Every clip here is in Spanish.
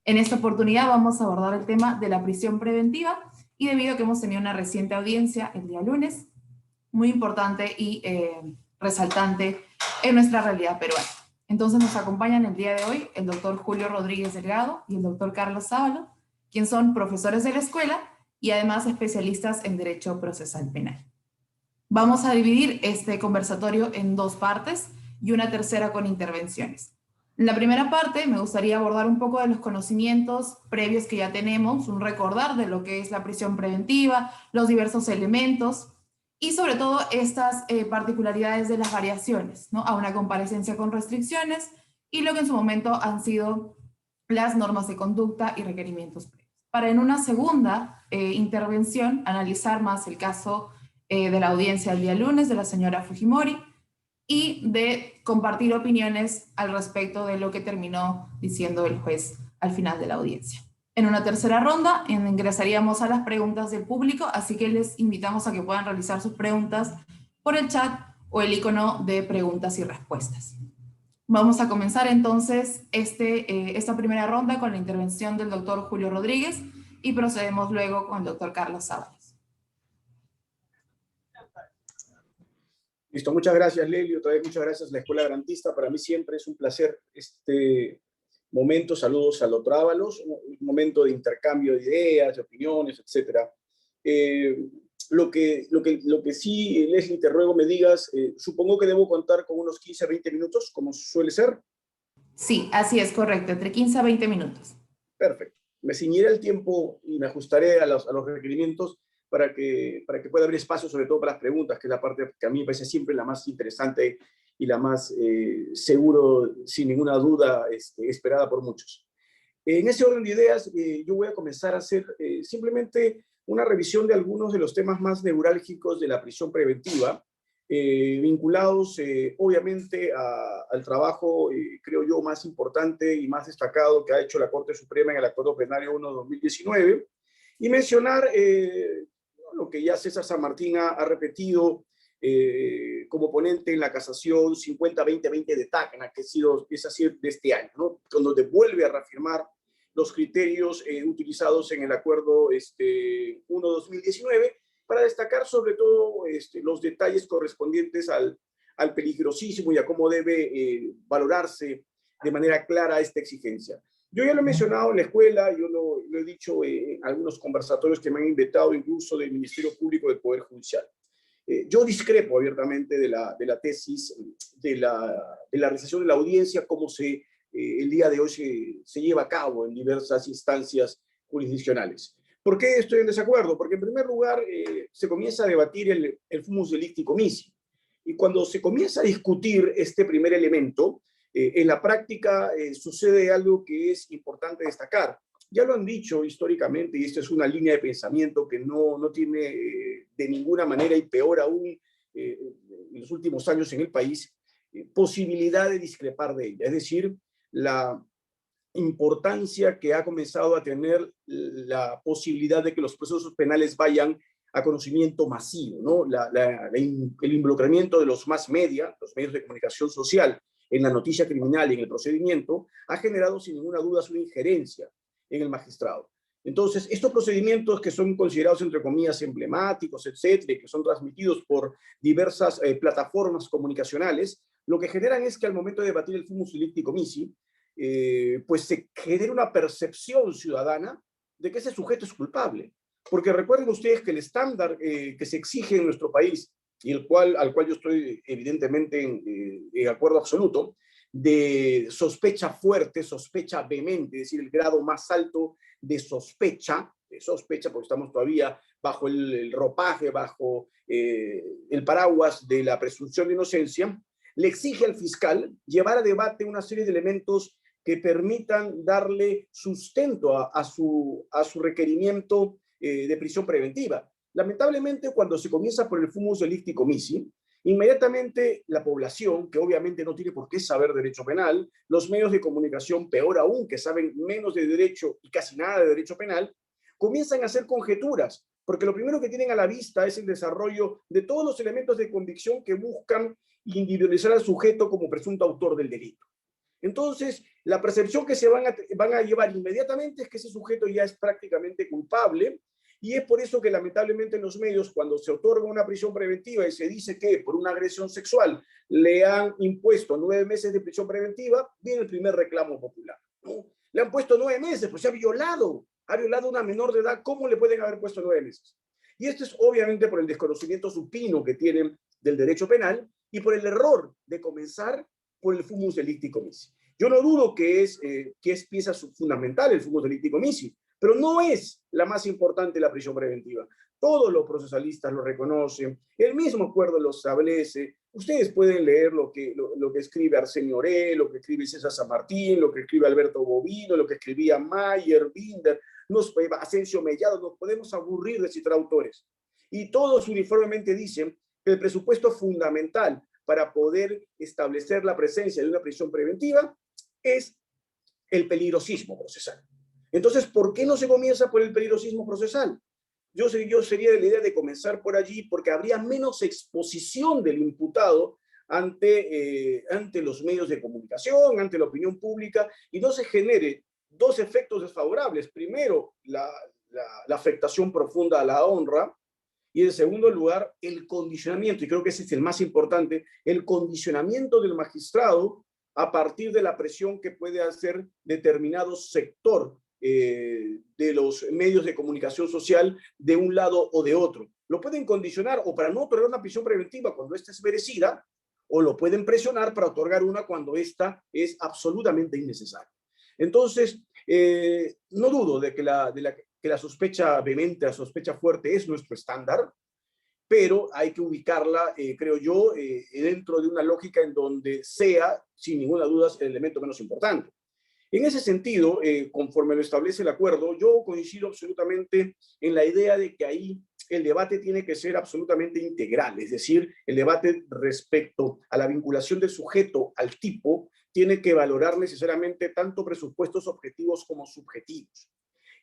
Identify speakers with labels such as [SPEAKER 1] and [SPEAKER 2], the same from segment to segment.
[SPEAKER 1] En esta oportunidad vamos a abordar el tema de la prisión preventiva y debido a que hemos tenido una reciente audiencia el día lunes, muy importante y resaltante en nuestra realidad peruana. Entonces nos acompañan el día de hoy el doctor Julio Rodríguez Delgado y el doctor Carlos Sábalo, quienes son profesores de la escuela y además especialistas en Derecho Procesal Penal. Vamos a dividir este conversatorio en dos partes y una tercera con intervenciones. En la primera parte me gustaría abordar un poco de los conocimientos previos que ya tenemos, un recordar de lo que es la prisión preventiva, los diversos elementos y sobre todo estas particularidades de las variaciones, ¿no? A una comparecencia con restricciones y lo que en su momento han sido las normas de conducta y requerimientos previos. Para en una segunda intervención analizar más el caso de la audiencia del día lunes de la señora Fujimori y de compartir opiniones al respecto de lo que terminó diciendo el juez al final de la audiencia. En una tercera ronda ingresaríamos a las preguntas del público, así que les invitamos a que puedan realizar sus preguntas por el chat o el icono de preguntas y respuestas. Vamos a comenzar entonces esta primera ronda con la intervención del doctor Julio Rodríguez y procedemos luego con el doctor Carlos Sábalo.
[SPEAKER 2] Listo, muchas gracias, Lelio. Otra vez muchas gracias a la Escuela Garantista. Para mí siempre es un placer este momento. Saludos al doctor Ábalos, un momento de intercambio de ideas, de opiniones, etc. Lo que sí, Leslie, te ruego me digas, supongo que debo contar con unos 15 a 20 minutos, como suele ser.
[SPEAKER 1] Sí, así es, correcto, entre 15 a 20 minutos.
[SPEAKER 2] Perfecto. Me ciñiré el tiempo y me ajustaré a los requerimientos para que pueda haber espacio, sobre todo para las preguntas, que es la parte que a mí me parece siempre la más interesante y la más seguro, sin ninguna duda, esperada por muchos. En ese orden de ideas, yo voy a comenzar a hacer simplemente una revisión de algunos de los temas más neurálgicos de la prisión preventiva, vinculados obviamente al trabajo, creo yo, más importante y más destacado que ha hecho la Corte Suprema en el Acuerdo Plenario 1/2019, y mencionar lo que ya César San Martín ha repetido como ponente en la casación 50-20-20 de Tacna, que es así de este año, ¿no? Donde vuelve a reafirmar los criterios utilizados en el Acuerdo 1/2019, para destacar sobre todo los detalles correspondientes al peligrosísimo y a cómo debe valorarse de manera clara esta exigencia. Yo ya lo he mencionado en la escuela, yo lo he dicho en algunos conversatorios que me han invitado, incluso del Ministerio Público del Poder Judicial. Yo discrepo abiertamente de la tesis de la realización de la audiencia como el día de hoy se lleva a cabo en diversas instancias jurisdiccionales. ¿Por qué estoy en desacuerdo? Porque en primer lugar se comienza a debatir el fumus delicti comici. Y cuando se comienza a discutir este primer elemento, en la práctica sucede algo que es importante destacar. Ya lo han dicho históricamente, y esta es una línea de pensamiento que no tiene de ninguna manera, y peor aún en los últimos años en el país, posibilidad de discrepar de ella. Es decir, la importancia que ha comenzado a tener la posibilidad de que los procesos penales vayan a conocimiento masivo, ¿no? El involucramiento de los mass media, los medios de comunicación social, en la noticia criminal y en el procedimiento, ha generado sin ninguna duda su injerencia en el magistrado. Entonces, estos procedimientos que son considerados, entre comillas, emblemáticos, etcétera, que son transmitidos por diversas plataformas comunicacionales, lo que generan es que al momento de debatir el fumus delicti comici, pues se genera una percepción ciudadana de que ese sujeto es culpable. Porque recuerden ustedes que el estándar que se exige en nuestro país, y al cual yo estoy evidentemente en acuerdo absoluto, de sospecha fuerte, sospecha vehemente, es decir, el grado más alto de sospecha, porque estamos todavía bajo el ropaje, bajo el paraguas de la presunción de inocencia, le exige al fiscal llevar a debate una serie de elementos que permitan darle sustento a su requerimiento de prisión preventiva. Lamentablemente, cuando se comienza por el fumus delicti comici, inmediatamente la población, que obviamente no tiene por qué saber derecho penal, los medios de comunicación, peor aún, que saben menos de derecho y casi nada de derecho penal, comienzan a hacer conjeturas, porque lo primero que tienen a la vista es el desarrollo de todos los elementos de convicción que buscan individualizar al sujeto como presunto autor del delito. Entonces, la percepción que se van a llevar inmediatamente es que ese sujeto ya es prácticamente culpable, y es por eso que lamentablemente en los medios, cuando se otorga una prisión preventiva y se dice que por una agresión sexual le han impuesto 9 meses de prisión preventiva, viene el primer reclamo popular, ¿no? Le han puesto 9 meses, pues se ha violado a una menor de edad, ¿cómo le pueden haber puesto 9 meses? Y esto es obviamente por el desconocimiento supino que tienen del derecho penal y por el error de comenzar por el fumus delicti comissi. Yo no dudo que es pieza fundamental el fumus delicti comissi, pero no es la más importante la prisión preventiva. Todos los procesalistas lo reconocen, el mismo acuerdo lo establece. Ustedes pueden leer lo que escribe Arsenio Oré, lo que escribe César San Martín, lo que escribe Alberto Bovino, lo que escribía Mayer, Binder, Asensio Mellado, nos podemos aburrir de citar autores. Y todos uniformemente dicen que el presupuesto fundamental para poder establecer la presencia de una prisión preventiva es el peligrosismo procesal. Entonces, ¿por qué no se comienza por el peligrosismo procesal? Yo sería de la idea de comenzar por allí porque habría menos exposición del imputado ante los medios de comunicación, ante la opinión pública, y no se genere dos efectos desfavorables. Primero, la afectación profunda a la honra, y en segundo lugar, el condicionamiento, y creo que ese es el más importante, el condicionamiento del magistrado a partir de la presión que puede hacer determinado sector de los medios de comunicación social de un lado o de otro. Lo pueden condicionar o para no otorgar una prisión preventiva cuando ésta es merecida, o lo pueden presionar para otorgar una cuando ésta es absolutamente innecesaria. Entonces, no dudo de que la sospecha vehemente, la sospecha fuerte es nuestro estándar, pero hay que ubicarla, creo yo, dentro de una lógica en donde sea, sin ninguna duda, el elemento menos importante. En ese sentido, conforme lo establece el acuerdo, yo coincido absolutamente en la idea de que ahí el debate tiene que ser absolutamente integral, es decir, el debate respecto a la vinculación del sujeto al tipo tiene que valorar necesariamente tanto presupuestos objetivos como subjetivos.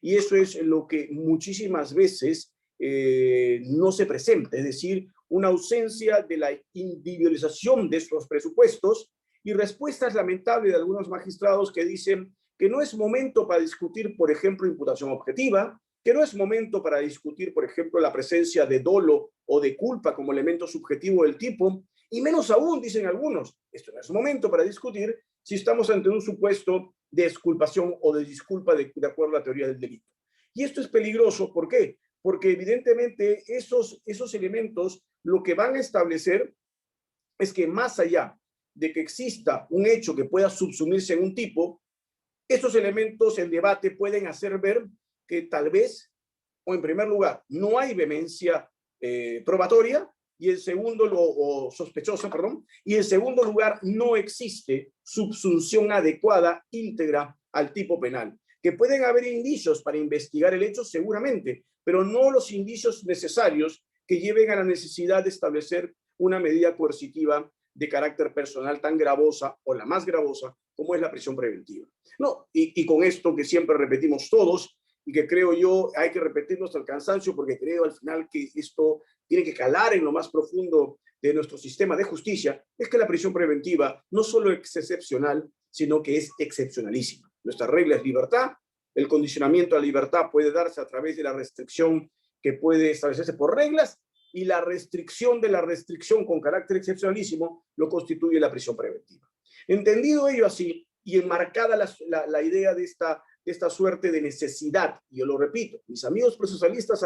[SPEAKER 2] Y eso es lo que muchísimas veces no se presenta, es decir, una ausencia de la individualización de estos presupuestos y respuestas lamentables de algunos magistrados que dicen que no es momento para discutir, por ejemplo, imputación objetiva, que no es momento para discutir, por ejemplo, la presencia de dolo o de culpa como elemento subjetivo del tipo, y menos aún, dicen algunos, esto no es momento para discutir si estamos ante un supuesto de exculpación o de disculpa de acuerdo a la teoría del delito. Y esto es peligroso, ¿por qué? Porque evidentemente esos elementos lo que van a establecer es que más allá de que exista un hecho que pueda subsumirse en un tipo, estos elementos en debate pueden hacer ver que tal vez, o en primer lugar, no hay vehemencia probatoria, y en segundo, o sospechosa, perdón, y en segundo lugar, no existe subsunción adecuada, íntegra al tipo penal. Que pueden haber indicios para investigar el hecho, seguramente, pero no los indicios necesarios que lleven a la necesidad de establecer una medida coercitiva de carácter personal tan gravosa o la más gravosa como es la prisión preventiva. No, y con esto que siempre repetimos todos y que creo yo hay que repetirlo hasta el cansancio porque creo al final que esto tiene que calar en lo más profundo de nuestro sistema de justicia, es que la prisión preventiva no solo es excepcional, sino que es excepcionalísima. Nuestra regla es libertad, el condicionamiento a la libertad puede darse a través de la restricción que puede establecerse por reglas, y la restricción de la restricción con carácter excepcionalísimo lo constituye la prisión preventiva. Entendido ello así y enmarcada la idea de esta suerte de necesidad, y yo lo repito, mis amigos procesalistas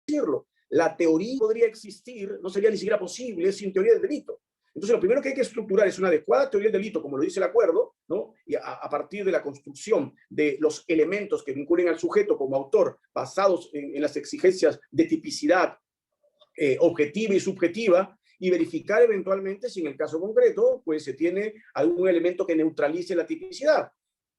[SPEAKER 2] decirlo, la teoría podría existir, no sería ni siquiera posible sin teoría del delito. Entonces, lo primero que hay que estructurar es una adecuada teoría del delito, como lo dice el acuerdo, ¿no? Y a partir de la construcción de los elementos que vinculen al sujeto como autor, basados en las exigencias de tipicidad objetiva y subjetiva, y verificar eventualmente si en el caso concreto pues se tiene algún elemento que neutralice la tipicidad.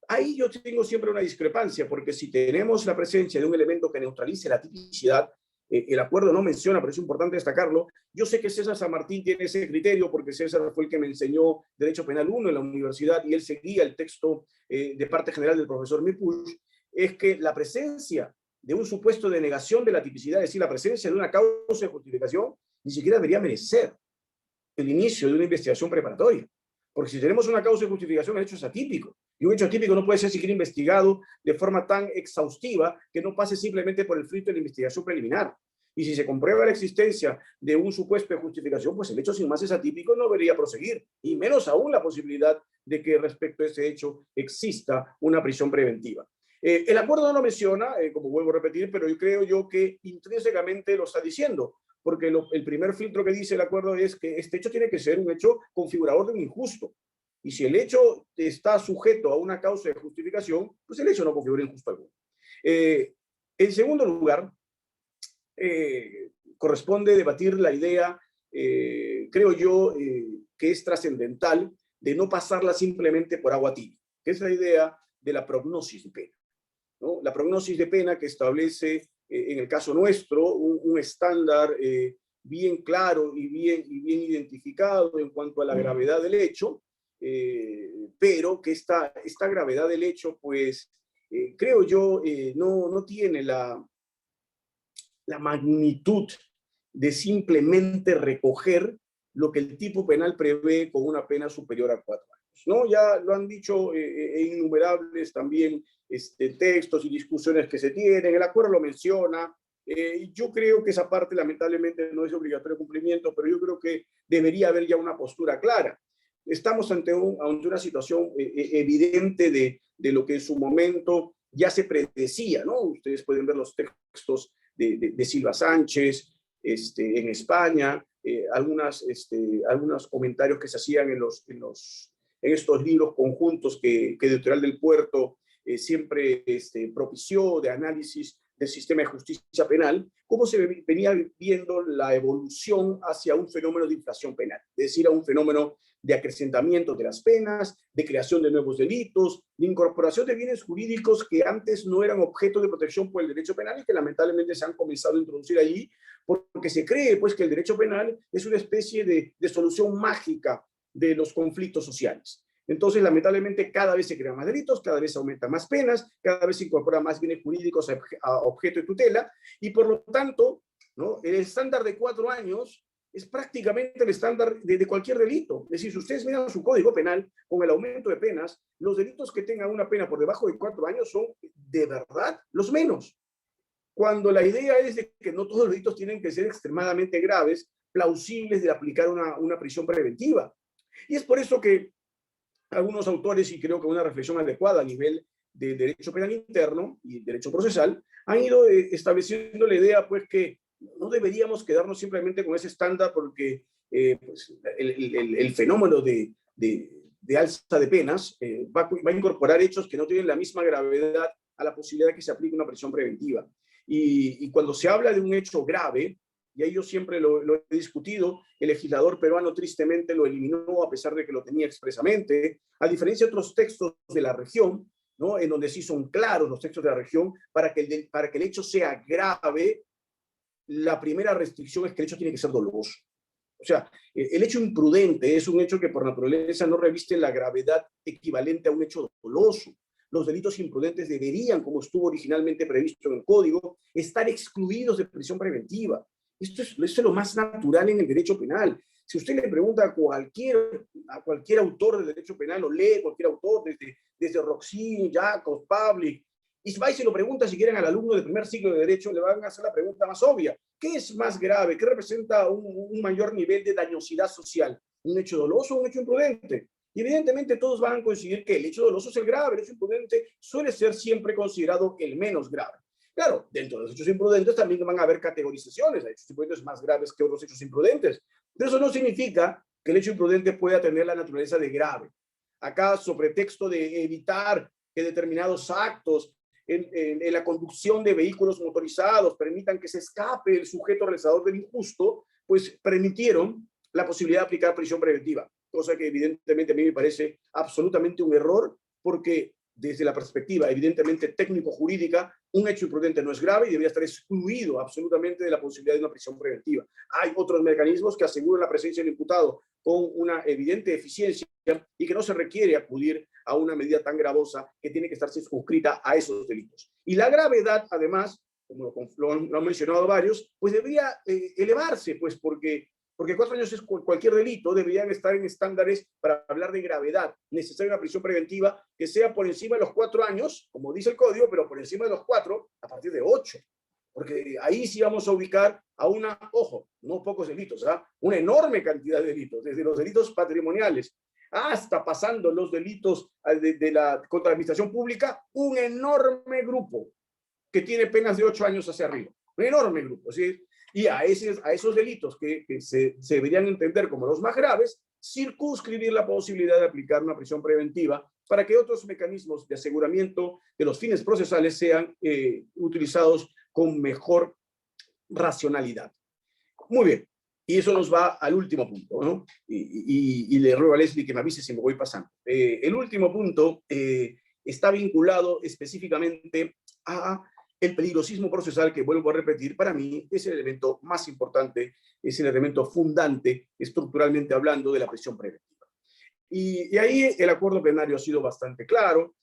[SPEAKER 2] Ahí yo tengo siempre una discrepancia, porque si tenemos la presencia de un elemento que neutralice la tipicidad, el acuerdo no menciona, pero es importante destacarlo. Yo sé que César San Martín tiene ese criterio porque César fue el que me enseñó Derecho Penal 1 en la universidad y él seguía el texto de parte general del profesor Mipuch, es que la presencia de un supuesto de negación de la tipicidad, es decir, la presencia de una causa de justificación, ni siquiera debería merecer el inicio de una investigación preparatoria. Porque si tenemos una causa de justificación, el hecho es atípico. Y un hecho atípico no puede ser siquiera investigado de forma tan exhaustiva que no pase simplemente por el filtro de la investigación preliminar. Y si se comprueba la existencia de un supuesto de justificación, pues el hecho sin más es atípico, no debería proseguir. Y menos aún la posibilidad de que respecto a ese hecho exista una prisión preventiva. El acuerdo no lo menciona, como vuelvo a repetir, pero yo creo que intrínsecamente lo está diciendo, porque el primer filtro que dice el acuerdo es que este hecho tiene que ser un hecho configurador de un injusto. Y si el hecho está sujeto a una causa de justificación, pues el hecho no configura injusto alguno. En segundo lugar, corresponde debatir la idea, creo yo, que es trascendental, de no pasarla simplemente por agua tibia, que es la idea de la prognosis de pena, ¿no? La prognosis de pena que establece, en el caso nuestro, un estándar bien claro y bien identificado en cuanto a la gravedad del hecho, pero que esta gravedad del hecho, pues, creo yo, no tiene la magnitud de simplemente recoger lo que el tipo penal prevé con una pena superior a 4 años, ¿no? Ya lo han dicho innumerables también textos y discusiones que se tienen, el acuerdo lo menciona. Yo creo que esa parte lamentablemente no es obligatorio cumplimiento, pero yo creo que debería haber ya una postura clara. Estamos ante una situación evidente de lo que en su momento ya se predecía, ¿no? Ustedes pueden ver los textos de Silva Sánchez en España, algunos comentarios que se hacían en estos libros conjuntos que Editorial del Puerto siempre propició, de análisis del sistema de justicia penal, cómo se venía viendo la evolución hacia un fenómeno de inflación penal, es decir, a un fenómeno de acrecentamiento de las penas, de creación de nuevos delitos, de incorporación de bienes jurídicos que antes no eran objeto de protección por el derecho penal y que lamentablemente se han comenzado a introducir allí, porque se cree pues que el derecho penal es una especie de solución mágica de los conflictos sociales. Entonces, lamentablemente, cada vez se crean más delitos, cada vez se aumentan más penas, cada vez se incorporan más bienes jurídicos a objeto de tutela, y por lo tanto, ¿no?, el estándar de 4 años es prácticamente el estándar de cualquier delito. Es decir, si ustedes miran su código penal, con el aumento de penas, los delitos que tengan una pena por debajo de 4 años son, de verdad, los menos. Cuando la idea es de que no todos los delitos tienen que ser extremadamente graves, plausibles de aplicar una prisión preventiva. Y es por eso que algunos autores, y creo que una reflexión adecuada a nivel de derecho penal interno y derecho procesal, han ido estableciendo la idea, pues, que no deberíamos quedarnos simplemente con ese estándar porque pues, el fenómeno de alza de penas va a incorporar hechos que no tienen la misma gravedad a la posibilidad de que se aplique una prisión preventiva. Y cuando se habla de un hecho grave, y ahí yo siempre lo he discutido, el legislador peruano tristemente lo eliminó a pesar de que lo tenía expresamente, a diferencia de otros textos de la región, ¿no?, en donde sí son claros los textos de la región, para que el hecho sea grave, la primera restricción es que el hecho tiene que ser doloso. O sea, el hecho imprudente es un hecho que por naturaleza no reviste la gravedad equivalente a un hecho doloso. Los delitos imprudentes deberían, como estuvo originalmente previsto en el Código, estar excluidos de prisión preventiva. Esto es lo más natural en el derecho penal. Si usted le pregunta a cualquier autor de derecho penal, o lee cualquier autor, desde Roxin, Jacobs, Pavlik, y va y se lo pregunta si quieren al alumno del primer ciclo de Derecho, le van a hacer la pregunta más obvia. ¿Qué es más grave? ¿Qué representa un mayor nivel de dañosidad social? ¿Un hecho doloso o un hecho imprudente? Y evidentemente todos van a coincidir que el hecho doloso es el grave, el hecho imprudente suele ser siempre considerado el menos grave. Claro, dentro de los hechos imprudentes también van a haber categorizaciones, hay hechos imprudentes más graves que otros hechos imprudentes. Pero eso no significa que el hecho imprudente pueda tener la naturaleza de grave. Acá, sobre texto de evitar que determinados actos en la conducción de vehículos motorizados permitan que se escape el sujeto realizador del injusto, pues permitieron la posibilidad de aplicar prisión preventiva, cosa que evidentemente a mí me parece absolutamente un error, porque desde la perspectiva evidentemente técnico-jurídica, un hecho imprudente no es grave y debería estar excluido absolutamente de la posibilidad de una prisión preventiva. Hay otros mecanismos que aseguran la presencia del imputado con una evidente eficiencia y que no se requiere acudir a una medida tan gravosa que tiene que estar circunscrita a esos delitos. Y la gravedad, además, como lo han mencionado varios, pues debería elevarse, pues porque 4 años es cualquier delito, deberían estar en estándares para hablar de gravedad. Necesaria una prisión preventiva que sea por encima de los 4 años, como dice el código, pero por encima de los 4, a partir de 8. Porque ahí sí vamos a ubicar a ojo, no pocos delitos, una enorme cantidad de delitos, desde los delitos patrimoniales hasta pasando los delitos contra la administración pública, un enorme grupo que tiene penas de 8 años hacia arriba. Un enorme grupo, ¿sí? Y a esos delitos que se deberían entender como los más graves, circunscribir la posibilidad de aplicar una prisión preventiva para que otros mecanismos de aseguramiento de los fines procesales sean utilizados con mejor racionalidad. Muy bien. Y eso nos va al último punto, ¿no? Y le ruego a Leslie que me avise si me voy pasando. El último punto está vinculado específicamente a el peligrosismo procesal, que vuelvo a repetir, para mí es el elemento más importante, es el elemento fundante, estructuralmente hablando, de la prisión preventiva. Y ahí el acuerdo plenario ha sido bastante claro.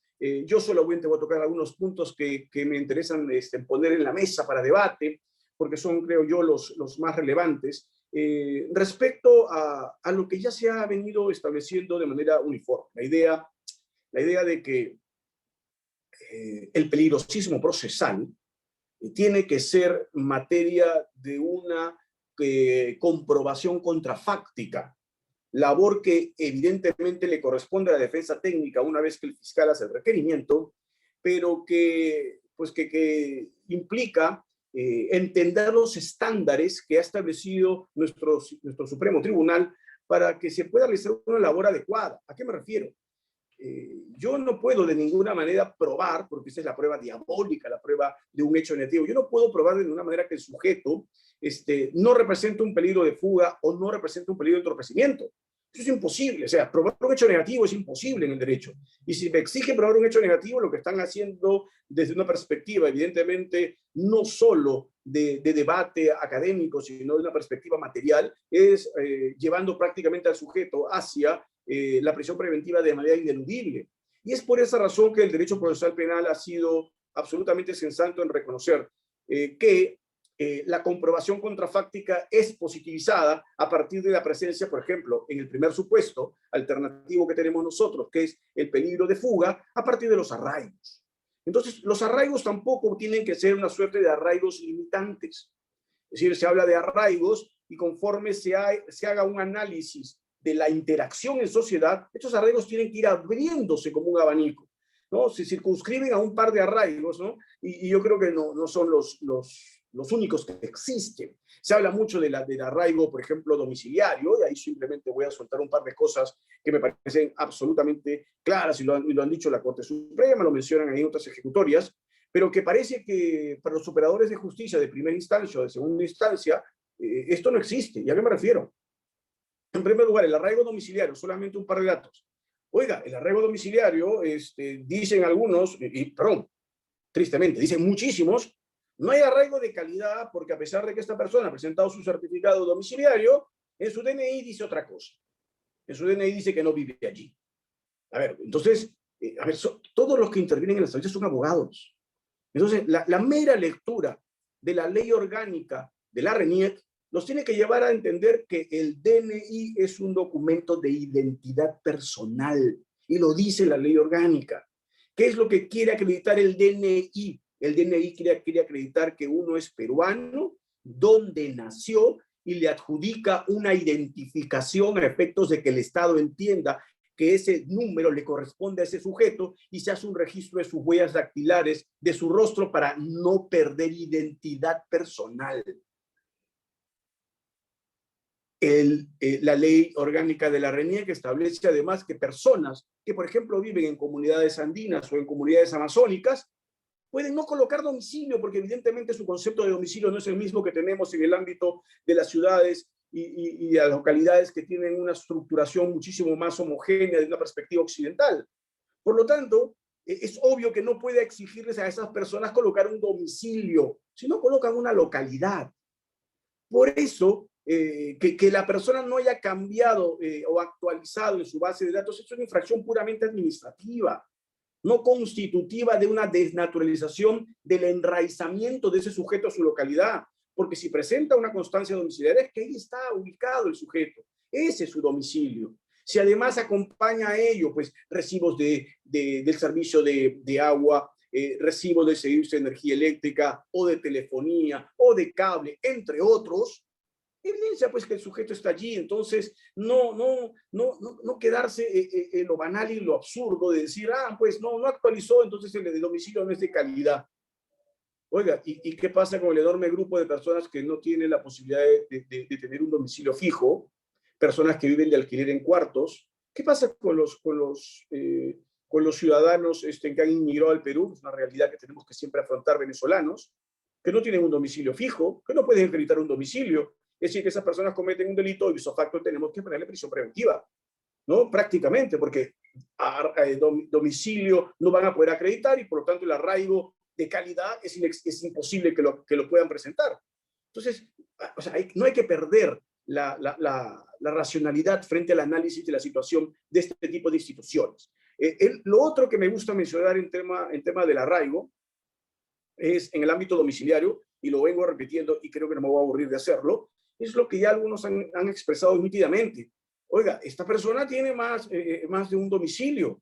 [SPEAKER 2] Yo solamente voy a tocar algunos puntos que me interesan poner en la mesa para debate, porque son, creo yo, los más relevantes, respecto a lo que ya se ha venido estableciendo de manera uniforme. La idea de que el peligrosismo procesal tiene que ser materia de una comprobación contrafáctica, labor que evidentemente le corresponde a la defensa técnica una vez que el fiscal hace el requerimiento, pero que implica entender los estándares que ha establecido nuestro Supremo Tribunal para que se pueda realizar una labor adecuada. ¿A qué me refiero? Yo no puedo de ninguna manera probar, porque esa es la prueba diabólica, la prueba de un hecho negativo, yo no puedo probar de ninguna manera que el sujeto no representa un peligro de fuga o no representa un peligro de entorpecimiento. Eso es imposible. O sea, probar un hecho negativo es imposible en el derecho. Y si me exige probar un hecho negativo, lo que están haciendo desde una perspectiva, evidentemente, no solo de debate académico, sino de una perspectiva material, es llevando prácticamente al sujeto hacia la prisión preventiva de manera ineludible. Y es por esa razón que el derecho procesal penal ha sido absolutamente sensato en reconocer que la comprobación contrafáctica es positivizada a partir de la presencia, por ejemplo, en el primer supuesto alternativo que tenemos nosotros, que es el peligro de fuga, a partir de los arraigos. Entonces, los arraigos tampoco tienen que ser una suerte de arraigos limitantes. Es decir, se habla de arraigos y conforme se haga un análisis de la interacción en sociedad, estos arraigos tienen que ir abriéndose como un abanico, ¿no? Se circunscriben a un par de arraigos, ¿no? Y yo creo que no son los únicos que existen. Se habla mucho del arraigo, por ejemplo, domiciliario, y ahí simplemente voy a soltar un par de cosas que me parecen absolutamente claras, y lo han dicho la Corte Suprema, lo mencionan ahí en otras ejecutorias, pero que parece que para los operadores de justicia de primera instancia o de segunda instancia, esto no existe. ¿Y a qué me refiero? En primer lugar, el arraigo domiciliario, solamente un par de datos. Oiga, el arraigo domiciliario, dicen algunos, perdón, tristemente, dicen muchísimos, no hay arraigo de calidad porque a pesar de que esta persona ha presentado su certificado domiciliario, en su DNI dice otra cosa. En su DNI dice que no vive allí. A ver, entonces, todos los que intervienen en la justicia son abogados. Entonces, la mera lectura de la ley orgánica de la RENIEC nos tiene que llevar a entender que el DNI es un documento de identidad personal, y lo dice la ley orgánica. ¿Qué es lo que quiere acreditar el DNI? El DNI quiere acreditar que uno es peruano, dónde nació, y le adjudica una identificación a efectos de que el Estado entienda que ese número le corresponde a ese sujeto y se hace un registro de sus huellas dactilares, de su rostro, para no perder identidad personal. La ley orgánica de la RENIEC establece además que personas que, por ejemplo, viven en comunidades andinas o en comunidades amazónicas, pueden no colocar domicilio, porque evidentemente su concepto de domicilio no es el mismo que tenemos en el ámbito de las ciudades y de las localidades que tienen una estructuración muchísimo más homogénea desde una perspectiva occidental. Por lo tanto, es obvio que no puede exigirles a esas personas colocar un domicilio, sino colocan una localidad. Por eso, que la persona no haya cambiado o actualizado en su base de datos es una infracción puramente administrativa. no constitutiva de una desnaturalización del enraizamiento de ese sujeto a su localidad, porque si presenta una constancia domiciliaria es que ahí está ubicado el sujeto, ese es su domicilio. Si además acompaña a ello, pues recibos del servicio de agua, recibos del servicio de energía eléctrica o de telefonía o de cable, entre otros, evidencia pues que el sujeto está allí. Entonces no quedarse en lo banal y lo absurdo de decir, pues no actualizó, entonces el domicilio no es de calidad. Oiga, ¿y qué pasa con el enorme grupo de personas que no tienen la posibilidad de tener un domicilio fijo? Personas que viven de alquiler en cuartos. ¿Qué pasa con los ciudadanos que han inmigrado al Perú? Es una realidad que tenemos que siempre afrontar, venezolanos, que no tienen un domicilio fijo, que no pueden acreditar un domicilio. Es decir, que esas personas cometen un delito y ipso facto tenemos que ponerle prisión preventiva, ¿no? Prácticamente, porque domicilio no van a poder acreditar y por lo tanto el arraigo de calidad es imposible que lo puedan presentar. Entonces, o sea, no hay que perder la racionalidad frente al análisis de la situación de este tipo de instituciones. Lo otro que me gusta mencionar en tema del arraigo es en el ámbito domiciliario, y lo vengo repitiendo y creo que no me voy a aburrir de hacerlo, es lo que ya algunos han expresado nítidamente. Oiga, esta persona tiene más de un domicilio.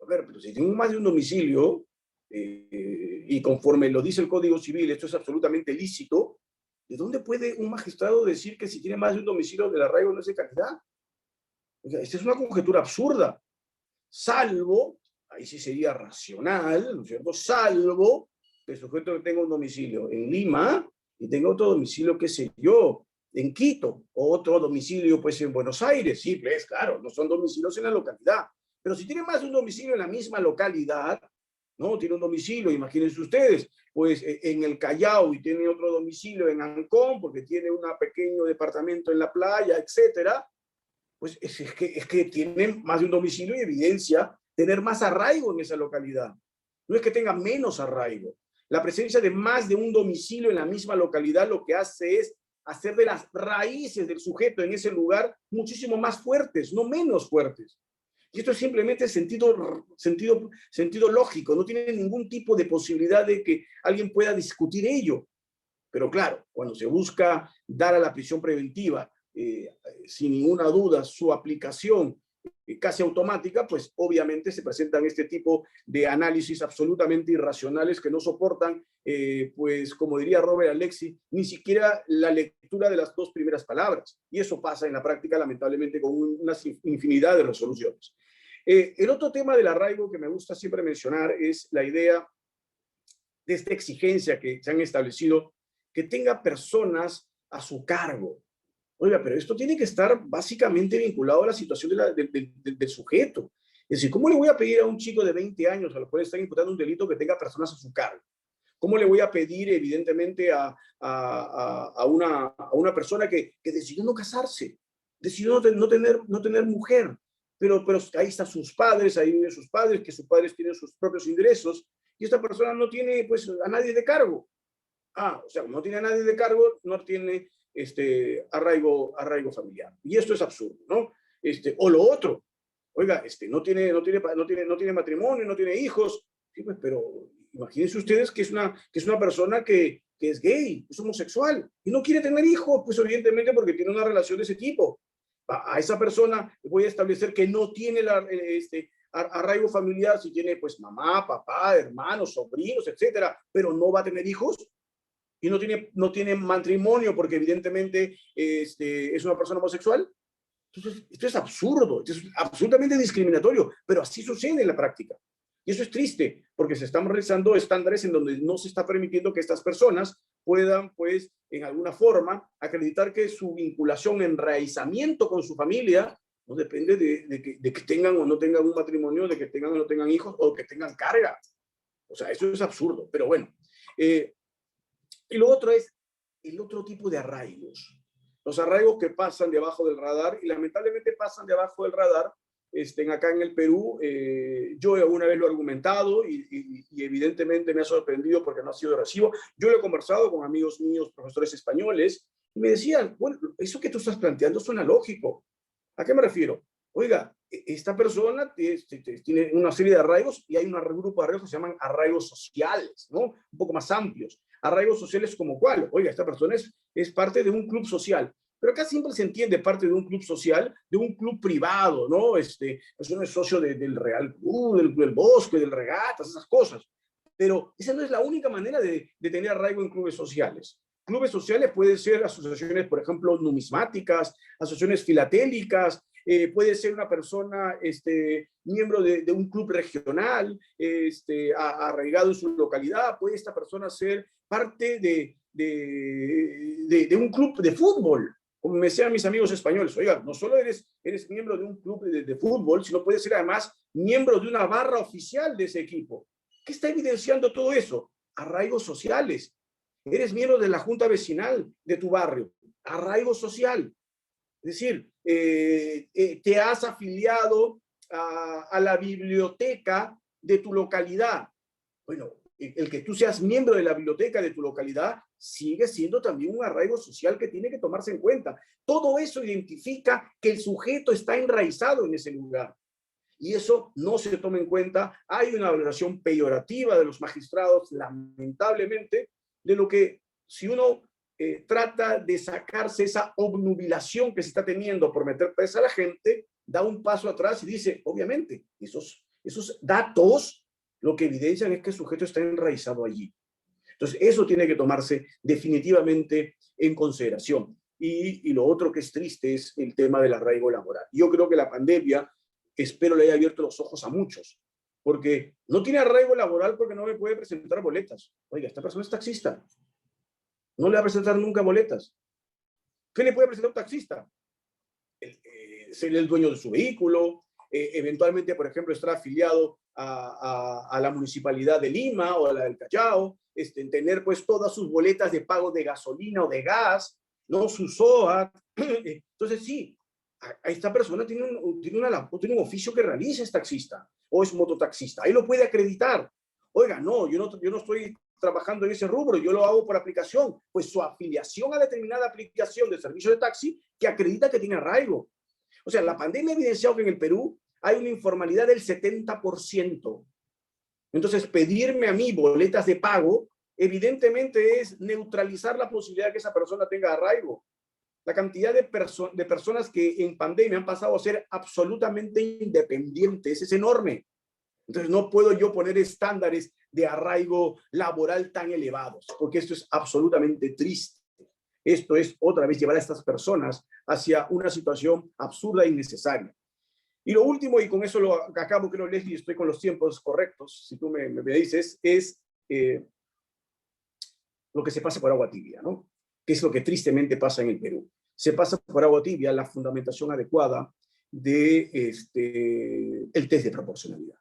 [SPEAKER 2] A ver, pero si tiene más de un domicilio, y conforme lo dice el Código Civil, esto es absolutamente lícito, ¿de dónde puede un magistrado decir que si tiene más de un domicilio del arraigo no es de calidad? O sea, esta es una conjetura absurda. Salvo, ahí sí sería racional, ¿no es cierto? Salvo que el sujeto que tenga un domicilio en Lima y tenga otro domicilio, qué sé yo, en Quito, o otro domicilio pues en Buenos Aires. Sí, pues claro, no son domicilios en la localidad. Pero si tiene más de un domicilio en la misma localidad, ¿no? Tiene un domicilio, imagínense ustedes, pues en el Callao y tiene otro domicilio en Ancón, porque tiene un pequeño departamento en la playa, etcétera, pues es que tiene más de un domicilio y evidencia tener más arraigo en esa localidad. No es que tenga menos arraigo. La presencia de más de un domicilio en la misma localidad lo que hace es hacer de las raíces del sujeto en ese lugar muchísimo más fuertes, no menos fuertes. Y esto es simplemente sentido lógico, no tiene ningún tipo de posibilidad de que alguien pueda discutir ello. Pero claro, cuando se busca dar a la prisión preventiva, sin ninguna duda, su aplicación casi automática, pues obviamente se presentan este tipo de análisis absolutamente irracionales que no soportan, pues como diría Robert Alexi, ni siquiera la lectura de las dos primeras palabras. Y eso pasa en la práctica, lamentablemente, con una infinidad de resoluciones. El otro tema del arraigo que me gusta siempre mencionar es la idea de esta exigencia que se han establecido, que tenga personas a su cargo. Oiga, pero esto tiene que estar básicamente vinculado a la situación del sujeto. Es decir, ¿cómo le voy a pedir a un chico de 20 años al cual están imputando un delito que tenga personas a su cargo? ¿Cómo le voy a pedir, evidentemente, a una persona que decidió no casarse, decidió no tener mujer, pero ahí están sus padres, ahí viven sus padres, que sus padres tienen sus propios ingresos, y esta persona no tiene, pues, a nadie de cargo? O sea, no tiene a nadie de cargo, no tiene arraigo familiar. Y esto es absurdo, ¿no? O lo otro, oiga, no tiene matrimonio, no tiene hijos, sí, pues, pero imagínense ustedes que es una persona que es gay, es homosexual, y no quiere tener hijos, pues evidentemente porque tiene una relación de ese tipo. A esa persona voy a establecer que no tiene arraigo familiar si tiene, pues, mamá, papá, hermanos, sobrinos, etcétera, pero no va a tener hijos. Y no tiene matrimonio porque evidentemente es una persona homosexual. Entonces, esto es absurdo, esto es absolutamente discriminatorio, pero así sucede en la práctica. Y eso es triste, porque se están realizando estándares en donde no se está permitiendo que estas personas puedan, pues, en alguna forma, acreditar que su vinculación, enraizamiento con su familia, no depende de que tengan o no tengan un matrimonio, de que tengan o no tengan hijos, o que tengan carga. O sea, eso es absurdo, pero bueno. Y lo otro es el otro tipo de arraigos. Los arraigos que pasan debajo del radar, y lamentablemente pasan debajo del radar, acá en el Perú. Yo alguna vez lo he argumentado y evidentemente me ha sorprendido porque no ha sido de recibo. Yo lo he conversado con amigos míos, profesores españoles, y me decían, bueno, eso que tú estás planteando suena lógico. ¿A qué me refiero? Oiga, esta persona tiene una serie de arraigos y hay un grupo de arraigos que se llaman arraigos sociales, ¿no? Un poco más amplios. Arraigos sociales como cuál. Oiga, esta persona es parte de un club social. Pero acá siempre se entiende parte de un club social, de un club privado, ¿no? Persona es socio del Real Club, del Club del Bosque, del Regatas, esas cosas. Pero esa no es la única manera de tener arraigo en clubes sociales. Clubes sociales pueden ser asociaciones, por ejemplo, numismáticas, asociaciones filatélicas, puede ser una persona miembro de un club regional, arraigado en su localidad, puede esta persona ser parte de un club de fútbol, como me decían mis amigos españoles. Oiga, no solo eres miembro de un club de fútbol, sino puedes ser además miembro de una barra oficial de ese equipo. ¿Qué está evidenciando todo eso? Arraigos sociales. Eres miembro de la junta vecinal de tu barrio, arraigo social. Es decir, te has afiliado a la biblioteca de tu localidad. Bueno, el que tú seas miembro de la biblioteca de tu localidad sigue siendo también un arraigo social que tiene que tomarse en cuenta. Todo eso identifica que el sujeto está enraizado en ese lugar. Y eso no se toma en cuenta. Hay una valoración peyorativa de los magistrados, lamentablemente, de lo que si uno trata de sacarse esa obnubilación que se está teniendo por meter presa a la gente, da un paso atrás y dice, obviamente, esos datos lo que evidencian es que el sujeto está enraizado allí. Entonces, eso tiene que tomarse definitivamente en consideración. Y lo otro que es triste es el tema del arraigo laboral. Yo creo que la pandemia, espero le haya abierto los ojos a muchos, porque no tiene arraigo laboral porque no me puede presentar boletas. Oiga, esta persona es taxista. No le va a presentar nunca boletas. ¿Qué le puede presentar un taxista? Ser el dueño de su vehículo, eventualmente, por ejemplo, estar afiliado a la Municipalidad de Lima o a la del Callao, tener pues todas sus boletas de pago de gasolina o de gas, ¿no? Su SOAT. Entonces, sí, a esta persona tiene un oficio que realiza, es taxista o es mototaxista. Ahí lo puede acreditar. Oiga, no, yo no estoy trabajando en ese rubro, yo lo hago por aplicación. Pues su afiliación a determinada aplicación de servicio de taxi que acredita que tiene arraigo. O sea, la pandemia ha evidenciado que en el Perú hay una informalidad del 70%. Entonces, pedirme a mí boletas de pago, evidentemente es neutralizar la posibilidad de que esa persona tenga arraigo. La cantidad de personas que en pandemia han pasado a ser absolutamente independientes es enorme. Entonces, no puedo yo poner estándares de arraigo laboral tan elevados, porque esto es absolutamente triste. Esto es, otra vez, llevar a estas personas hacia una situación absurda e innecesaria. Y lo último, y con eso lo acabo, creo, Leslie, estoy con los tiempos correctos, si tú me dices, es lo que se pasa por agua tibia, ¿no? Que es lo que tristemente pasa en el Perú. Se pasa por agua tibia la fundamentación adecuada de el test de proporcionalidad.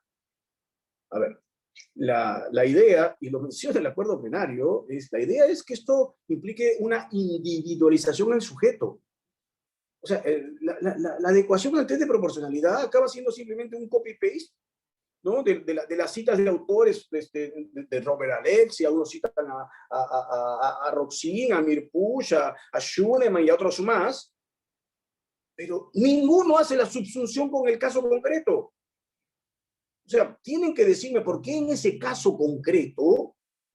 [SPEAKER 2] A ver, la idea, y lo menciona el acuerdo plenario, la idea es que esto implique una individualización del sujeto. O sea, la adecuación al test de proporcionalidad acaba siendo simplemente un copy-paste, ¿no? de las citas de autores de Robert Alex, y algunos citan a Roxin, a Mirpuch, a Schunemann y a otros más, pero ninguno hace la subsunción con el caso concreto. O sea, tienen que decirme por qué en ese caso concreto,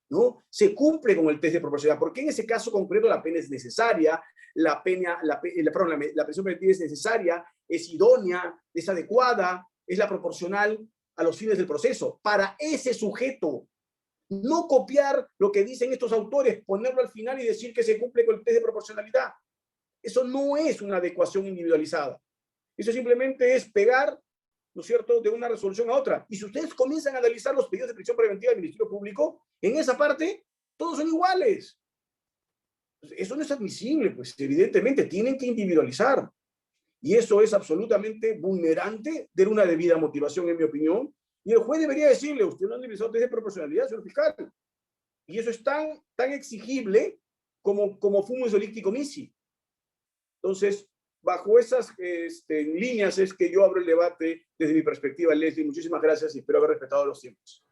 [SPEAKER 2] ¿no? Se cumple con el test de proporcionalidad. ¿Por qué en ese caso concreto la pena es necesaria, la prisión preventiva es necesaria, es idónea, es adecuada, es la proporcional a los fines del proceso? Para ese sujeto. No copiar lo que dicen estos autores, ponerlo al final y decir que se cumple con el test de proporcionalidad. Eso no es una adecuación individualizada. Eso simplemente es pegar, ¿no es cierto?, de una resolución a otra. Y si ustedes comienzan a analizar los pedidos de prisión preventiva del Ministerio Público, en esa parte, todos son iguales. Eso no es admisible, pues evidentemente tienen que individualizar. Y eso es absolutamente vulnerante de una debida motivación, en mi opinión. Y el juez debería decirle, usted no ha analizado test de proporcionalidad, señor fiscal. Y eso es tan exigible como fumus delicti comissi. Entonces, bajo esas líneas es que yo abro el debate desde mi perspectiva, Leslie. Muchísimas gracias y espero haber respetado los tiempos.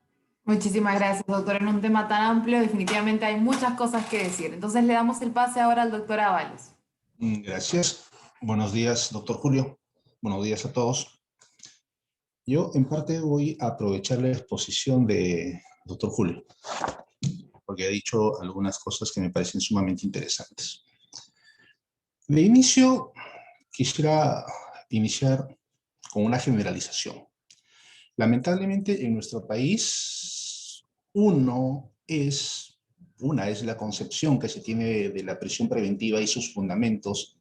[SPEAKER 1] Muchísimas gracias, doctor. En un tema tan amplio, definitivamente hay muchas cosas que decir. Entonces le damos el pase ahora al doctor Ábalos.
[SPEAKER 3] Gracias. Buenos días, doctor Julio. Buenos días a todos. Yo en parte voy a aprovechar la exposición de doctor Julio, porque ha dicho algunas cosas que me parecen sumamente interesantes. De inicio, quisiera iniciar con una generalización. Lamentablemente en nuestro país, una es la concepción que se tiene de la prisión preventiva y sus fundamentos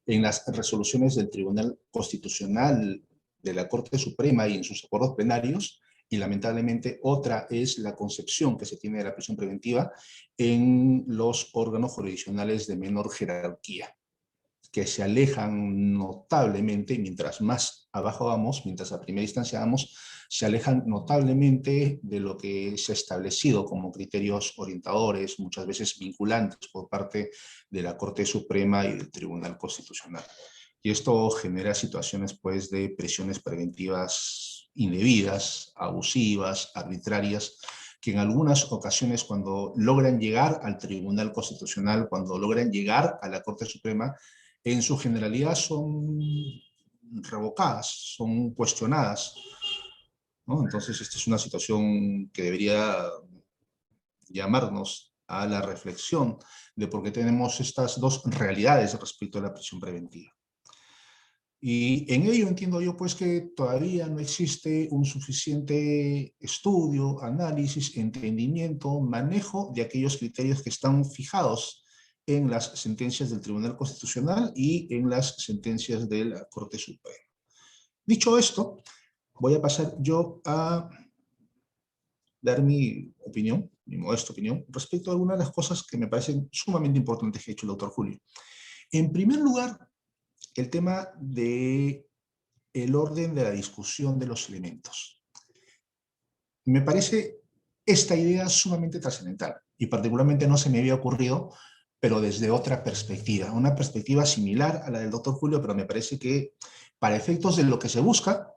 [SPEAKER 3] en las resoluciones del Tribunal Constitucional, de la Corte Suprema y en sus acuerdos plenarios, y lamentablemente otra es la concepción que se tiene de la prisión preventiva en los órganos jurisdiccionales de menor jerarquía, que se alejan notablemente, mientras más abajo vamos, mientras a primera instancia vamos, se alejan notablemente de lo que se ha establecido como criterios orientadores, muchas veces vinculantes por parte de la Corte Suprema y del Tribunal Constitucional. Y esto genera situaciones, pues, de presiones preventivas indebidas, abusivas, arbitrarias, que en algunas ocasiones, cuando logran llegar al Tribunal Constitucional, cuando logran llegar a la Corte Suprema, en su generalidad son revocadas, son cuestionadas, ¿no? Entonces, esta es una situación que debería llamarnos a la reflexión de por qué tenemos estas dos realidades respecto a la prisión preventiva. Y en ello entiendo yo, pues, que todavía no existe un suficiente estudio, análisis, entendimiento, manejo de aquellos criterios que están fijados en las sentencias del Tribunal Constitucional y en las sentencias de la Corte Suprema. Dicho esto, voy a pasar yo a dar mi opinión, mi modesta opinión, respecto a algunas de las cosas que me parecen sumamente importantes que ha hecho el doctor Julio. En primer lugar, el tema de el orden de la discusión de los elementos. Me parece esta idea sumamente trascendental y particularmente no se me había ocurrido, pero desde otra perspectiva, una perspectiva similar a la del doctor Julio, pero me parece que para efectos de lo que se busca,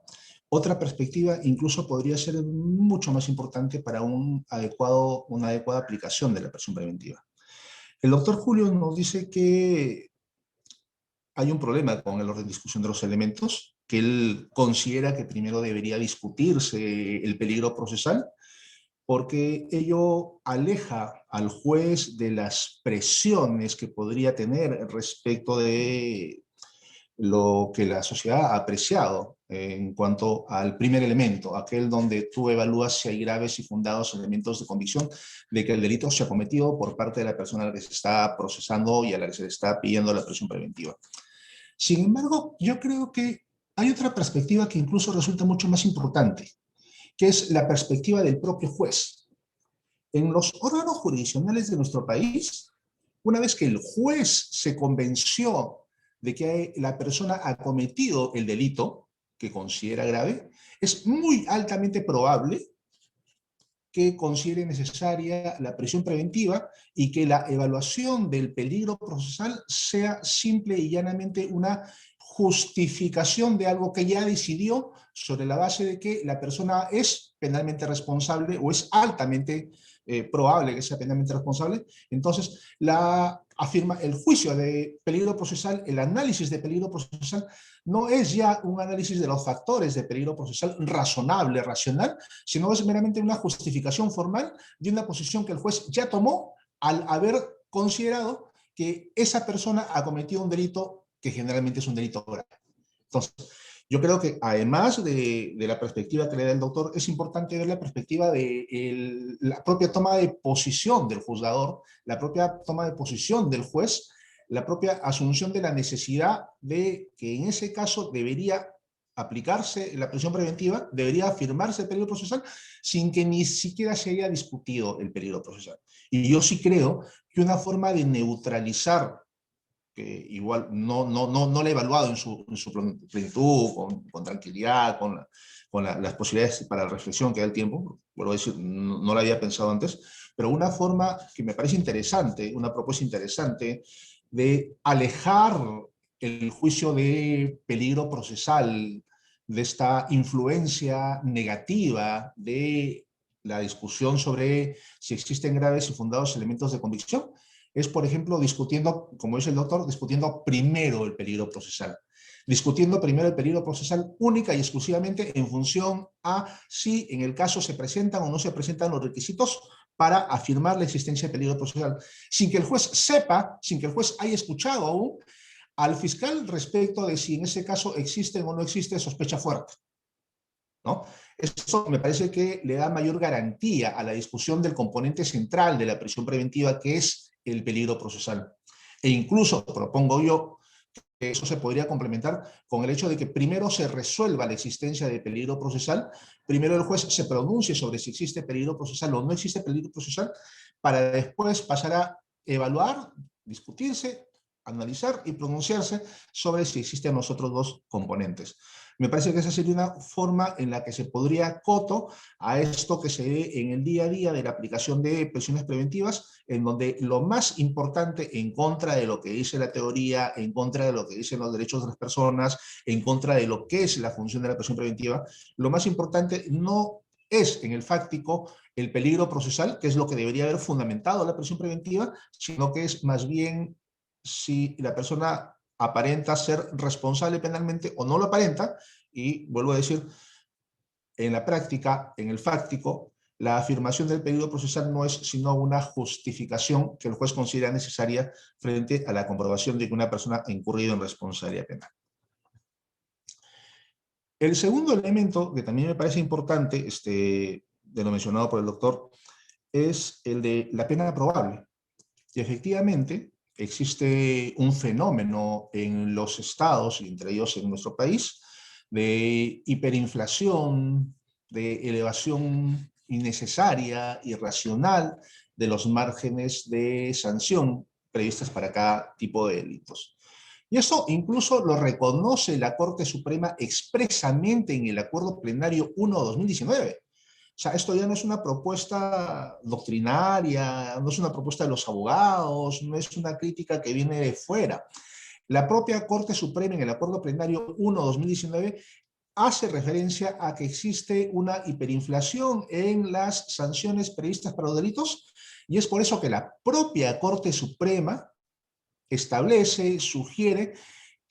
[SPEAKER 3] otra perspectiva incluso podría ser mucho más importante para una adecuada aplicación de la prisión preventiva. El doctor Julio nos dice que hay un problema con el orden de discusión de los elementos, que él considera que primero debería discutirse el peligro procesal, porque ello aleja al juez de las presiones que podría tener respecto de lo que la sociedad ha apreciado en cuanto al primer elemento, aquel donde tú evalúas si hay graves y fundados elementos de convicción de que el delito se ha cometido por parte de la persona a la que se está procesando y a la que se le está pidiendo la prisión preventiva. Sin embargo, yo creo que hay otra perspectiva que incluso resulta mucho más importante, que es la perspectiva del propio juez. En los órganos jurisdiccionales de nuestro país, una vez que el juez se convenció de que la persona ha cometido el delito que considera grave, es muy altamente probable que considere necesaria la prisión preventiva y que la evaluación del peligro procesal sea simple y llanamente una justificación de algo que ya decidió sobre la base de que la persona es penalmente responsable o es altamente probable que sea penalmente responsable. Entonces, el juicio de peligro procesal, el análisis de peligro procesal, no es ya un análisis de los factores de peligro procesal razonable, racional, sino es meramente una justificación formal de una posición que el juez ya tomó al haber considerado que esa persona ha cometido un delito que generalmente es un delito grave. Entonces, yo creo que además de la perspectiva que le da el doctor, es importante ver la perspectiva de la propia toma de posición del juzgador, la propia toma de posición del juez, la propia asunción de la necesidad de que en ese caso debería aplicarse la prisión preventiva, debería afirmarse el peligro procesal sin que ni siquiera se haya discutido el peligro procesal. Y yo sí creo que una forma de neutralizar, que igual no la he evaluado en su plenitud, con tranquilidad, con las posibilidades para la reflexión que da el tiempo, vuelvo a decir, no la había pensado antes, pero una forma que me parece interesante, una propuesta interesante de alejar el juicio de peligro procesal, de esta influencia negativa de la discusión sobre si existen graves y fundados elementos de convicción, es, por ejemplo, discutiendo, como dice el doctor, discutiendo primero el peligro procesal. Discutiendo primero el peligro procesal única y exclusivamente en función a si en el caso se presentan o no se presentan los requisitos para afirmar la existencia de peligro procesal, sin que el juez sepa, sin que el juez haya escuchado aún al fiscal respecto de si en ese caso existe o no existe sospecha fuerte, ¿no? Eso me parece que le da mayor garantía a la discusión del componente central de la prisión preventiva, que es el peligro procesal. E incluso propongo yo que eso se podría complementar con el hecho de que primero se resuelva la existencia de peligro procesal, primero el juez se pronuncie sobre si existe peligro procesal o no existe peligro procesal, para después pasar a evaluar, discutirse, analizar y pronunciarse sobre si existen los otros dos componentes. Me parece que esa sería una forma en la que se podría coto a esto que se ve en el día a día de la aplicación de prisiones preventivas, en donde lo más importante, en contra de lo que dice la teoría, en contra de lo que dicen los derechos de las personas, en contra de lo que es la función de la prisión preventiva, lo más importante no es en el fáctico el peligro procesal, que es lo que debería haber fundamentado la prisión preventiva, sino que es más bien si la persona aparenta ser responsable penalmente o no lo aparenta, y vuelvo a decir, en la práctica, en el fáctico, la afirmación del peligro procesal no es sino una justificación que el juez considera necesaria frente a la comprobación de que una persona ha incurrido en responsabilidad penal. El segundo elemento que también me parece importante, de lo mencionado por el doctor, es el de la pena probable. Y efectivamente, existe un fenómeno en los estados, y entre ellos en nuestro país, de hiperinflación, de elevación innecesaria, irracional, de los márgenes de sanción previstas para cada tipo de delitos. Y eso incluso lo reconoce la Corte Suprema expresamente en el Acuerdo Plenario 1/2019. O sea, esto ya no es una propuesta doctrinaria, no es una propuesta de los abogados, no es una crítica que viene de fuera. La propia Corte Suprema en el Acuerdo Plenario 1/2019 hace referencia a que existe una hiperinflación en las sanciones previstas para los delitos, y es por eso que la propia Corte Suprema establece, sugiere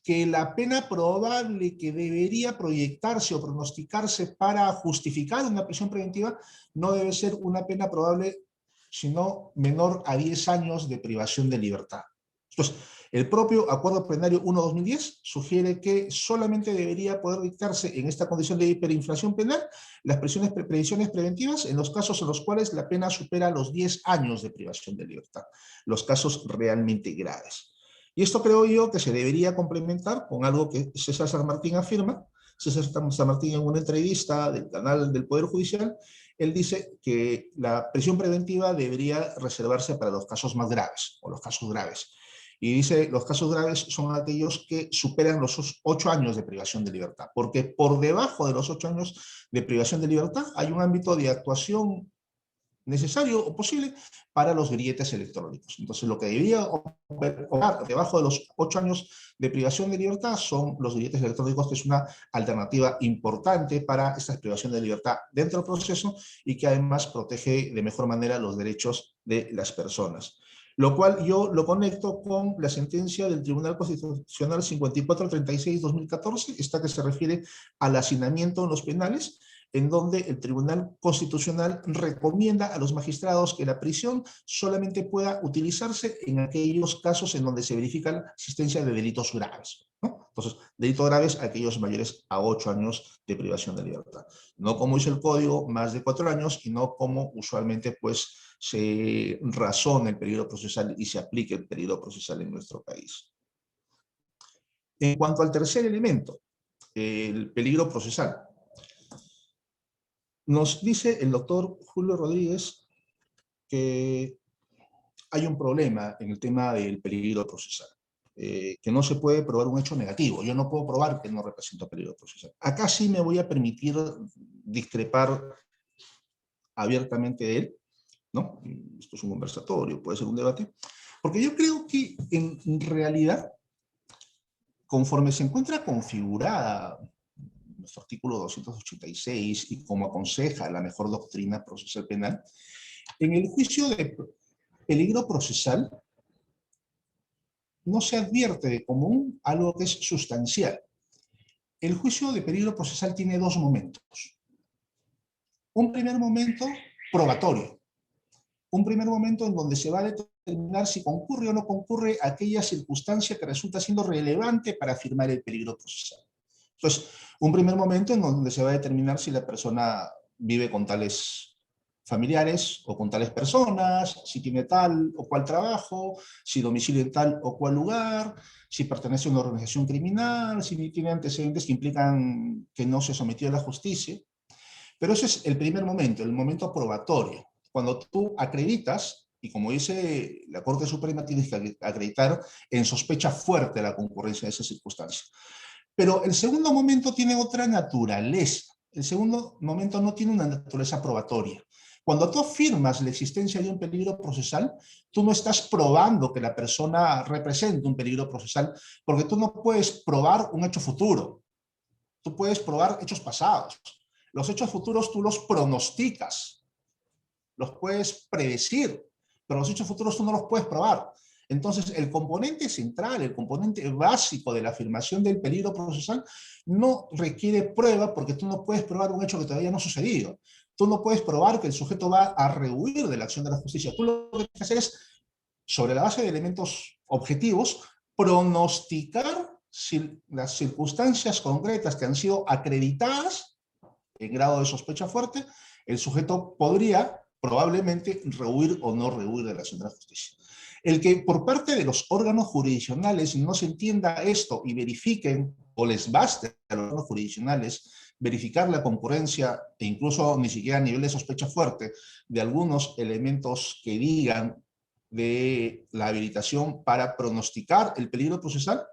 [SPEAKER 3] que la pena probable que debería proyectarse o pronosticarse para justificar una prisión preventiva no debe ser una pena probable, sino menor a 10 años de privación de libertad. Entonces, el propio Acuerdo Plenario 1/2010 sugiere que solamente debería poder dictarse en esta condición de hiperinflación penal las prisiones preventivas en los casos en los cuales la pena supera los 10 años de privación de libertad, los casos realmente graves. Y esto creo yo que se debería complementar con algo que César San Martín afirma. César San Martín, en una entrevista del canal del Poder Judicial, él dice que la prisión preventiva debería reservarse para los casos más graves, o los casos graves. Y dice, los casos graves son aquellos que superan los 8 años de privación de libertad, porque por debajo de los 8 años de privación de libertad hay un ámbito de actuación necesario o posible para los grilletes electrónicos. Entonces, lo que debería operar debajo de los 8 años de privación de libertad son los grilletes electrónicos, que es una alternativa importante para esta privación de libertad dentro del proceso y que además protege de mejor manera los derechos de las personas. Lo cual yo lo conecto con la sentencia del Tribunal Constitucional 5436/2014, esta que se refiere al hacinamiento en los penales, en donde el Tribunal Constitucional recomienda a los magistrados que la prisión solamente pueda utilizarse en aquellos casos en donde se verifica la existencia de delitos graves, ¿no? Entonces, delitos graves, aquellos mayores a 8 años de privación de libertad. No como dice el Código, más de 4 años, y no como usualmente pues se razona el peligro procesal y se aplica el peligro procesal en nuestro país. En cuanto al tercer elemento, el peligro procesal, nos dice el doctor Julio Rodríguez que hay un problema en el tema del peligro procesal, que no se puede probar un hecho negativo. Yo no puedo probar que no representa peligro procesal. Acá sí me voy a permitir discrepar abiertamente de él, ¿no? Esto es un conversatorio, puede ser un debate, porque yo creo que en realidad, conforme se encuentra configurada nuestro artículo 286 y como aconseja la mejor doctrina procesal penal, en el juicio de peligro procesal no se advierte de común algo que es sustancial. El juicio de peligro procesal tiene dos momentos. Un primer momento probatorio. Un primer momento en donde se va a determinar si concurre o no concurre aquella circunstancia que resulta siendo relevante para afirmar el peligro procesal. Entonces, un primer momento en donde se va a determinar si la persona vive con tales familiares o con tales personas, si tiene tal o cual trabajo, si domicilia en tal o cual lugar, si pertenece a una organización criminal, si tiene antecedentes que implican que no se sometió a la justicia. Pero ese es el primer momento, el momento probatorio. Cuando tú acreditas, y como dice la Corte Suprema, tienes que acreditar en sospecha fuerte la concurrencia de esa circunstancia. Pero el segundo momento tiene otra naturaleza. El segundo momento no tiene una naturaleza probatoria. Cuando tú afirmas la existencia de un peligro procesal, tú no estás probando que la persona representa un peligro procesal, porque tú no puedes probar un hecho futuro. Tú puedes probar hechos pasados. Los hechos futuros tú los pronosticas, los puedes predecir, pero los hechos futuros tú no los puedes probar. Entonces, el componente central, el componente básico de la afirmación del peligro procesal no requiere prueba, porque tú no puedes probar un hecho que todavía no ha sucedido. Tú no puedes probar que el sujeto va a rehuir de la acción de la justicia. Tú lo que tienes que hacer es, sobre la base de elementos objetivos, pronosticar si las circunstancias concretas que han sido acreditadas en grado de sospecha fuerte, el sujeto podría probablemente rehuir o no rehuir de la acción de la justicia. El que por parte de los órganos jurisdiccionales no se entienda esto y verifiquen, o les baste a los órganos jurisdiccionales verificar la concurrencia, e incluso ni siquiera a nivel de sospecha fuerte, de algunos elementos que digan de la habilitación para pronosticar el peligro procesal,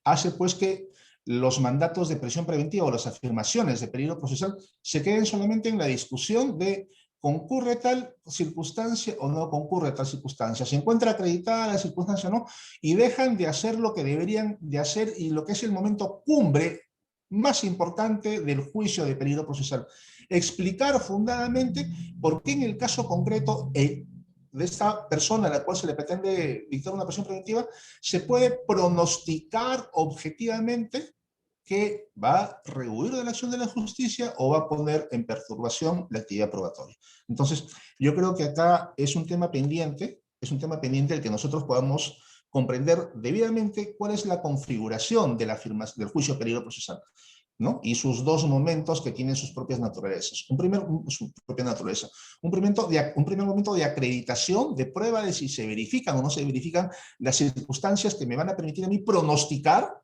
[SPEAKER 3] hace pues que los mandatos de prisión preventiva o las afirmaciones de peligro procesal se queden solamente en la discusión de ¿concurre tal circunstancia o no concurre tal circunstancia? ¿Se encuentra acreditada la circunstancia o no? Y dejan de hacer lo que deberían de hacer y lo que es el momento cumbre más importante del juicio de peligro procesal. Explicar fundadamente por qué en el caso concreto de esta persona a la cual se le pretende dictar una prisión preventiva, se puede pronosticar objetivamente que va a rehuir de la acción de la justicia o va a poner en perturbación la actividad probatoria. Entonces, yo creo que acá es un tema pendiente el que nosotros podamos comprender debidamente cuál es la configuración de la del juicio de peligro procesal, ¿no? Y sus dos momentos que tienen sus propias naturalezas. Su propia naturaleza. Un primer momento de acreditación, de prueba de si se verifican o no se verifican las circunstancias que me van a permitir a mí pronosticar,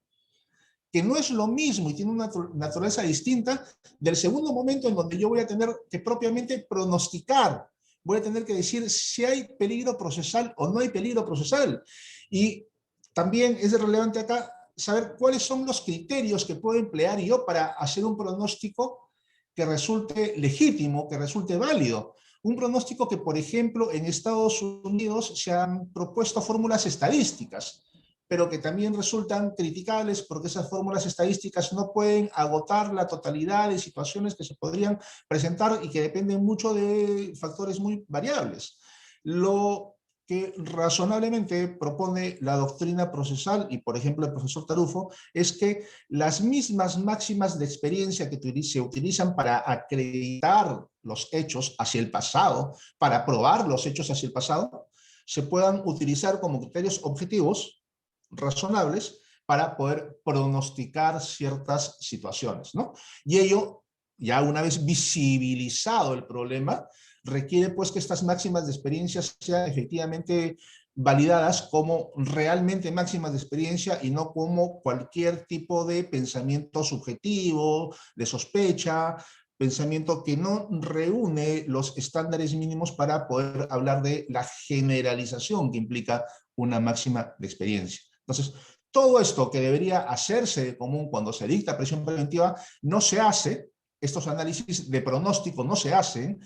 [SPEAKER 3] que no es lo mismo y tiene una naturaleza distinta del segundo momento en donde yo voy a tener que propiamente pronosticar. Voy a tener que decir si hay peligro procesal o no hay peligro procesal. Y también es relevante acá saber cuáles son los criterios que puedo emplear yo para hacer un pronóstico que resulte legítimo, que resulte válido. Un pronóstico que, por ejemplo, en Estados Unidos se han propuesto fórmulas estadísticas, pero que también resultan criticables porque esas fórmulas estadísticas no pueden agotar la totalidad de situaciones que se podrían presentar y que dependen mucho de factores muy variables. Lo que razonablemente propone la doctrina procesal, y por ejemplo el profesor Tarufo, es que las mismas máximas de experiencia que se utilizan para acreditar los hechos hacia el pasado, para probar los hechos hacia el pasado, se puedan utilizar como criterios objetivos razonables para poder pronosticar ciertas situaciones, ¿no? Y ello, ya una vez visibilizado el problema, requiere pues que estas máximas de experiencia sean efectivamente validadas como realmente máximas de experiencia y no como cualquier tipo de pensamiento subjetivo, de sospecha, pensamiento que no reúne los estándares mínimos para poder hablar de la generalización que implica una máxima de experiencia. Entonces, todo esto que debería hacerse de común cuando se dicta prisión preventiva no se hace, estos análisis de pronóstico no se hacen,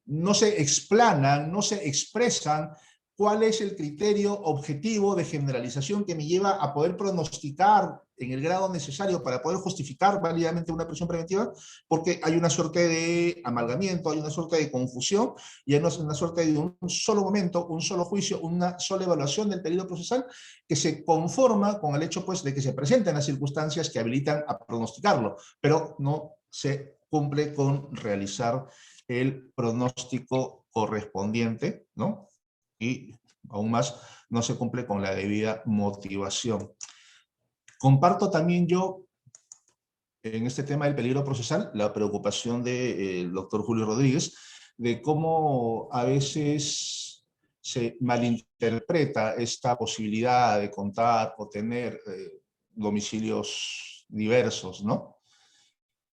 [SPEAKER 3] no se explanan, no se expresan ¿cuál es el criterio objetivo de generalización que me lleva a poder pronosticar en el grado necesario para poder justificar válidamente una prisión preventiva? Porque hay una suerte de amalgamiento, hay una suerte de confusión y hay una suerte de un solo momento, un solo juicio, una sola evaluación del peligro procesal que se conforma con el hecho pues, de que se presenten las circunstancias que habilitan a pronosticarlo, pero no se cumple con realizar el pronóstico correspondiente, ¿no? Y aún más, no se cumple con la debida motivación. Comparto también yo, en este tema del peligro procesal, la preocupación del doctor Julio Rodríguez, de cómo a veces se malinterpreta esta posibilidad de contar o tener domicilios diversos, ¿no?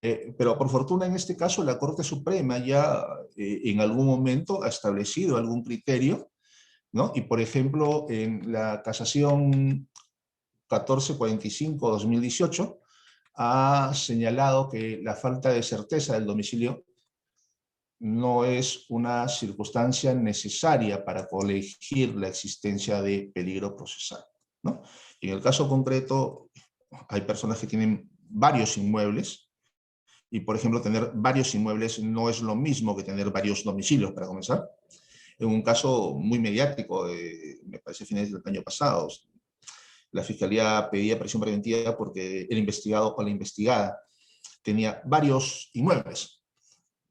[SPEAKER 3] Pero por fortuna en este caso la Corte Suprema ya en algún momento ha establecido algún criterio, ¿no? Y por ejemplo, en la casación 1445-2018 ha señalado que la falta de certeza del domicilio no es una circunstancia necesaria para colegir la existencia de peligro procesal, ¿no? Y en el caso concreto, hay personas que tienen varios inmuebles, y por ejemplo, tener varios inmuebles no es lo mismo que tener varios domicilios, para comenzar. En un caso muy mediático, me parece finales del año pasado, la Fiscalía pedía prisión preventiva porque el investigado o la investigada tenía varios inmuebles.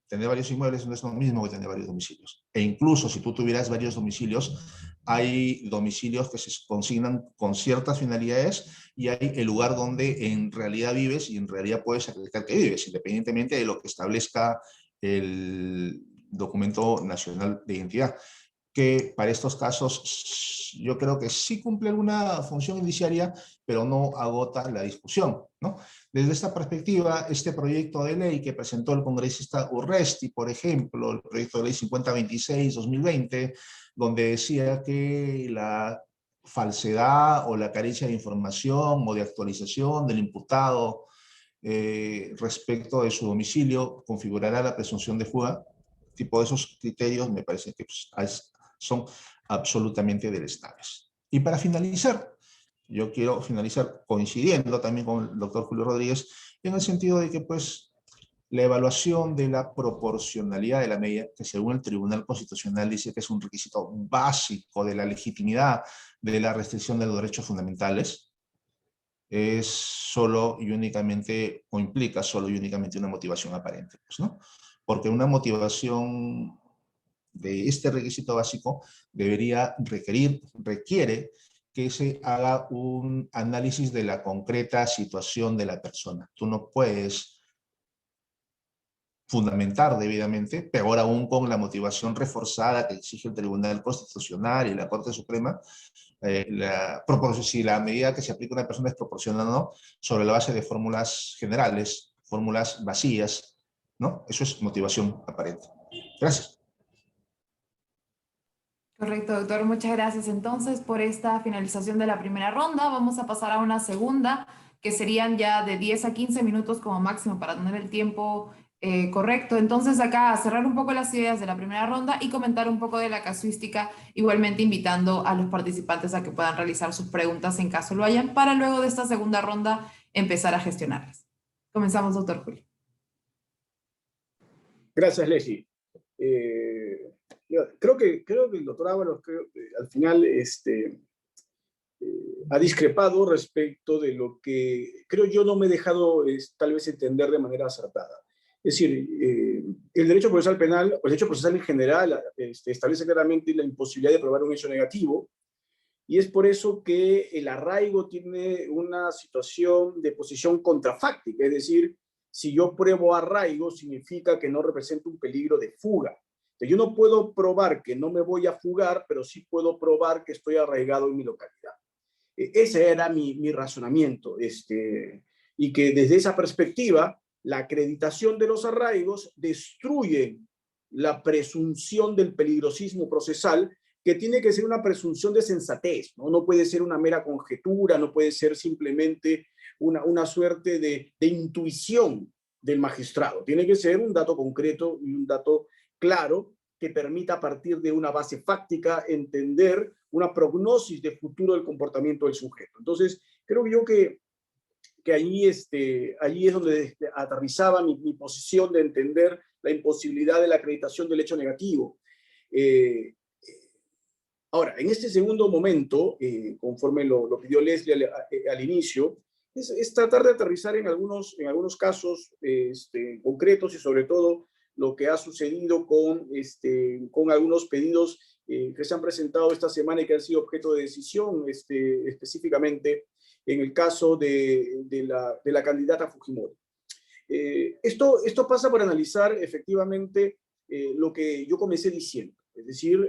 [SPEAKER 3] Tener varios inmuebles no es lo mismo que tener varios domicilios. E incluso si tú tuvieras varios domicilios, hay domicilios que se consignan con ciertas finalidades y hay el lugar donde en realidad vives y en realidad puedes acreditar que vives, independientemente de lo que establezca el documento nacional de identidad, que para estos casos yo creo que sí cumple alguna función indiciaria, pero no agota la discusión, ¿no? Desde esta perspectiva, este proyecto de ley que presentó el congresista Urresti, por ejemplo, el proyecto de ley 5026-2020, donde decía que la falsedad o la carencia de información o de actualización del imputado respecto de su domicilio configurará la presunción de fuga, tipo de esos criterios me parece que pues, son absolutamente delestables. Y para finalizar, yo quiero finalizar coincidiendo también con el doctor Julio Rodríguez, en el sentido de que pues la evaluación de la proporcionalidad de la medida, que según el Tribunal Constitucional dice que es un requisito básico de la legitimidad de la restricción de los derechos fundamentales, es solo y únicamente, o implica solo y únicamente una motivación aparente, pues, ¿no? Porque una motivación de este requisito básico requiere que se haga un análisis de la concreta situación de la persona. Tú no puedes fundamentar debidamente, peor aún con la motivación reforzada que exige el Tribunal Constitucional y la Corte Suprema, si la medida que se aplica a una persona es proporcional o no, sobre la base de fórmulas generales, fórmulas vacías, ¿no? Eso es motivación aparente. Gracias.
[SPEAKER 1] Correcto, doctor. Muchas gracias entonces por esta finalización de la primera ronda. Vamos a pasar a una segunda, que serían ya de 10 a 15 minutos como máximo para tener el tiempo correcto. Entonces acá cerrar un poco las ideas de la primera ronda y comentar un poco de la casuística, igualmente invitando a los participantes a que puedan realizar sus preguntas en caso lo hayan, para luego de esta segunda ronda empezar a gestionarlas. Comenzamos, doctor Julio.
[SPEAKER 2] Gracias, Leslie. Creo que el doctor Ábalos al final ha discrepado respecto de lo que creo yo no me he dejado tal vez entender de manera acertada. Es decir, el derecho procesal penal, o el derecho procesal en general, establece claramente la imposibilidad de probar un hecho negativo, y es por eso que el arraigo tiene una situación de posición contrafáctica, es decir, si yo pruebo arraigo, significa que no representa un peligro de fuga. Entonces, yo no puedo probar que no me voy a fugar, pero sí puedo probar que estoy arraigado en mi localidad. Ese era mi razonamiento, y que desde esa perspectiva, la acreditación de los arraigos destruye la presunción del peligrosismo procesal, que tiene que ser una presunción de sensatez, ¿no? No puede ser una mera conjetura, no puede ser simplemente una suerte de intuición del magistrado. Tiene que ser un dato concreto y un dato claro que permita a partir de una base fáctica entender una prognosis de futuro del comportamiento del sujeto. Entonces, creo yo que allí es donde aterrizaba mi posición de entender la imposibilidad de la acreditación del hecho negativo. Ahora, en este segundo momento, conforme lo pidió Leslie al inicio, es tratar de aterrizar en algunos casos concretos y sobre todo lo que ha sucedido con algunos pedidos que se han presentado esta semana y que han sido objeto de decisión, específicamente en el caso de la candidata Fujimori. Esto pasa por analizar efectivamente lo que yo comencé diciendo, es decir,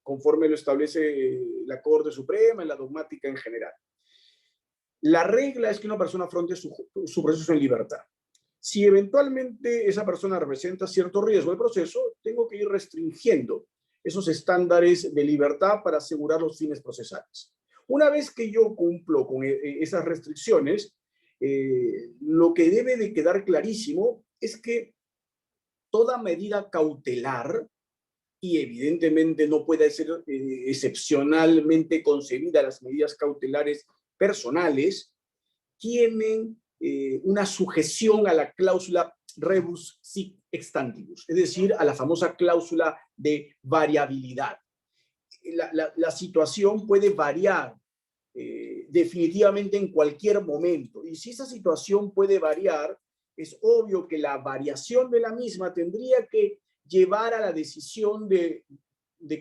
[SPEAKER 2] conforme lo establece la Corte Suprema y la dogmática en general. La regla es que una persona afronte su proceso en libertad. Si eventualmente esa persona representa cierto riesgo del proceso, tengo que ir restringiendo esos estándares de libertad para asegurar los fines procesales. Una vez que yo cumplo con esas restricciones, lo que debe de quedar clarísimo es que toda medida cautelar, y evidentemente no puede ser excepcionalmente concebida las medidas cautelares personales, tienen una sujeción a la cláusula rebus sic extantibus, es decir, a la famosa cláusula de variabilidad. La situación puede variar definitivamente en cualquier momento, y si esa situación puede variar, es obvio que la variación de la misma tendría que llevar a la decisión de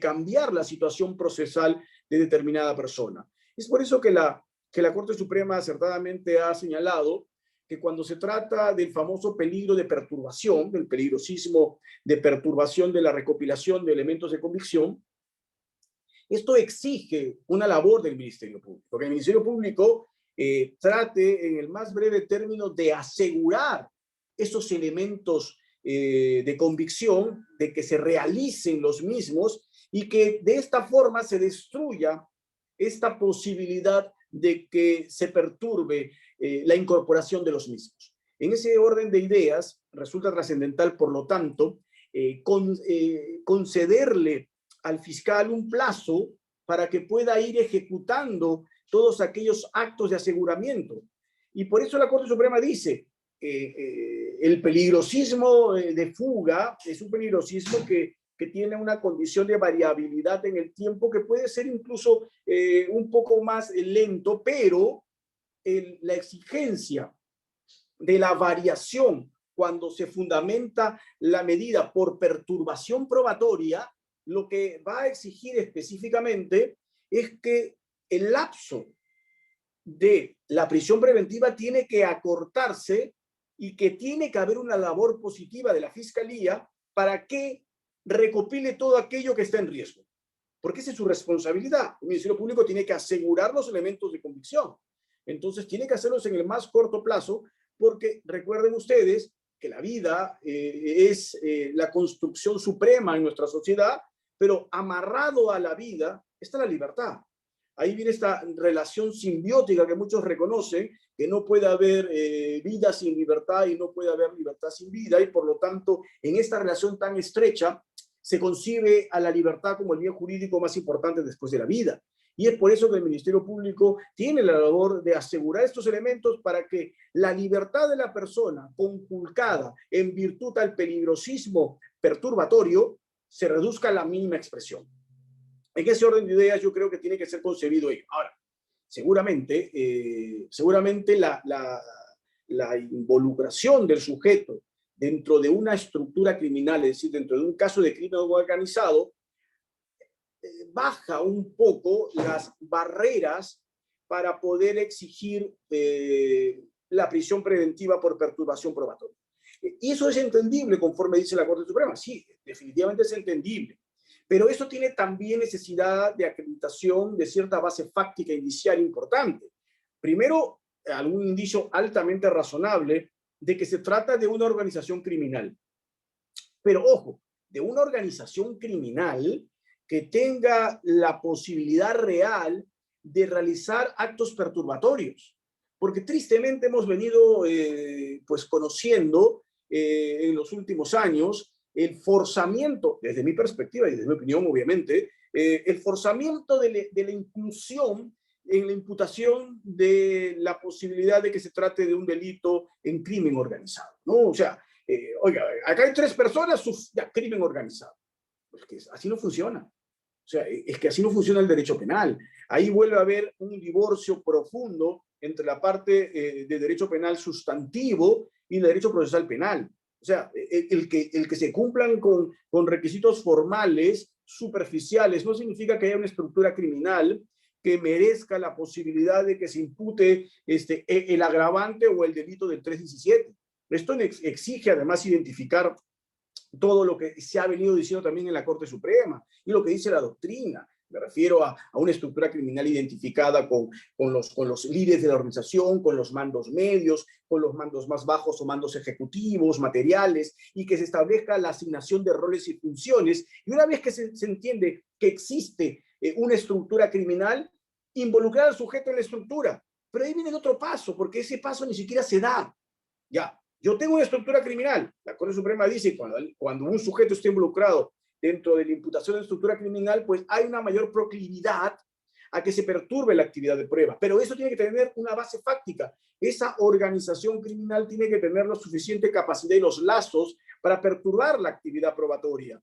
[SPEAKER 2] cambiar la situación procesal de determinada persona. Es por eso que la Corte Suprema acertadamente ha señalado que cuando se trata del famoso peligro de perturbación, del peligrosismo de perturbación de la recopilación de elementos de convicción, esto exige una labor del Ministerio Público, que el Ministerio Público trate en el más breve término de asegurar esos elementos de convicción, de que se realicen los mismos y que de esta forma se destruya esta posibilidad de que se perturbe la incorporación de los mismos. En ese orden de ideas, resulta trascendental, por lo tanto, concederle al fiscal un plazo para que pueda ir ejecutando todos aquellos actos de aseguramiento. Y por eso la Corte Suprema dice, el peligrosismo de fuga es un peligrosismo que tiene una condición de variabilidad en el tiempo que puede ser incluso un poco más lento, pero la exigencia de la variación cuando se fundamenta la medida por perturbación probatoria, lo que va a exigir específicamente es que el lapso de la prisión preventiva tiene que acortarse y que tiene que haber una labor positiva de la Fiscalía para que recopile todo aquello que está en riesgo. Porque esa es su responsabilidad. El Ministerio Público tiene que asegurar los elementos de convicción. Entonces tiene que hacerlos en el más corto plazo, porque recuerden ustedes que la vida es la construcción suprema en nuestra sociedad, pero amarrado a la vida está la libertad. Ahí viene esta relación simbiótica que muchos reconocen, que no puede haber vida sin libertad y no puede haber libertad sin vida, y por lo tanto, en esta relación tan estrecha, se concibe a la libertad como el bien jurídico más importante después de la vida. Y es por eso que el Ministerio Público tiene la labor de asegurar estos elementos para que la libertad de la persona conculcada en virtud al peligrosismo perturbatorio se reduzca a la mínima expresión. En ese orden de ideas yo creo que tiene que ser concebido ello. Ahora, seguramente la involucración del sujeto dentro de una estructura criminal, es decir, dentro de un caso de crimen organizado, baja un poco las barreras para poder exigir la prisión preventiva por perturbación probatoria. Y eso es entendible conforme dice la Corte Suprema. Sí, definitivamente es entendible. Pero eso tiene también necesidad de acreditación de cierta base fáctica indiciaria importante. Primero, algún indicio altamente razonable de que se trata de una organización criminal. Pero ojo, de una organización criminal que tenga la posibilidad real de realizar actos perturbatorios. Porque tristemente hemos venido pues conociendo en los últimos años el forzamiento, desde mi perspectiva y desde mi opinión, obviamente, el forzamiento de la inclusión en la imputación de la posibilidad de que se trate de un delito en crimen organizado, ¿no? O sea, oiga, acá hay 3 personas, ya, crimen organizado. Pues que así no funciona. O sea, es que así no funciona el derecho penal. Ahí vuelve a haber un divorcio profundo entre la parte de derecho penal sustantivo y el derecho procesal penal. O sea, el que se cumplan con requisitos formales, superficiales, no significa que haya una estructura criminal que merezca la posibilidad de que se impute el agravante o el delito del 317. Esto exige además identificar todo lo que se ha venido diciendo también en la Corte Suprema y lo que dice la doctrina. Me refiero a una estructura criminal identificada con los líderes de la organización, con los mandos medios, con los mandos más bajos o mandos ejecutivos, materiales, y que se establezca la asignación de roles y funciones. Y una vez que se entiende que existe una estructura criminal, involucrar al sujeto en la estructura. Pero ahí viene el otro paso, porque ese paso ni siquiera se da. Ya, yo tengo una estructura criminal. La Corte Suprema dice que cuando un sujeto está involucrado dentro de la imputación de estructura criminal, pues hay una mayor proclividad a que se perturbe la actividad de prueba. Pero eso tiene que tener una base fáctica. Esa organización criminal tiene que tener la suficiente capacidad y los lazos para perturbar la actividad probatoria.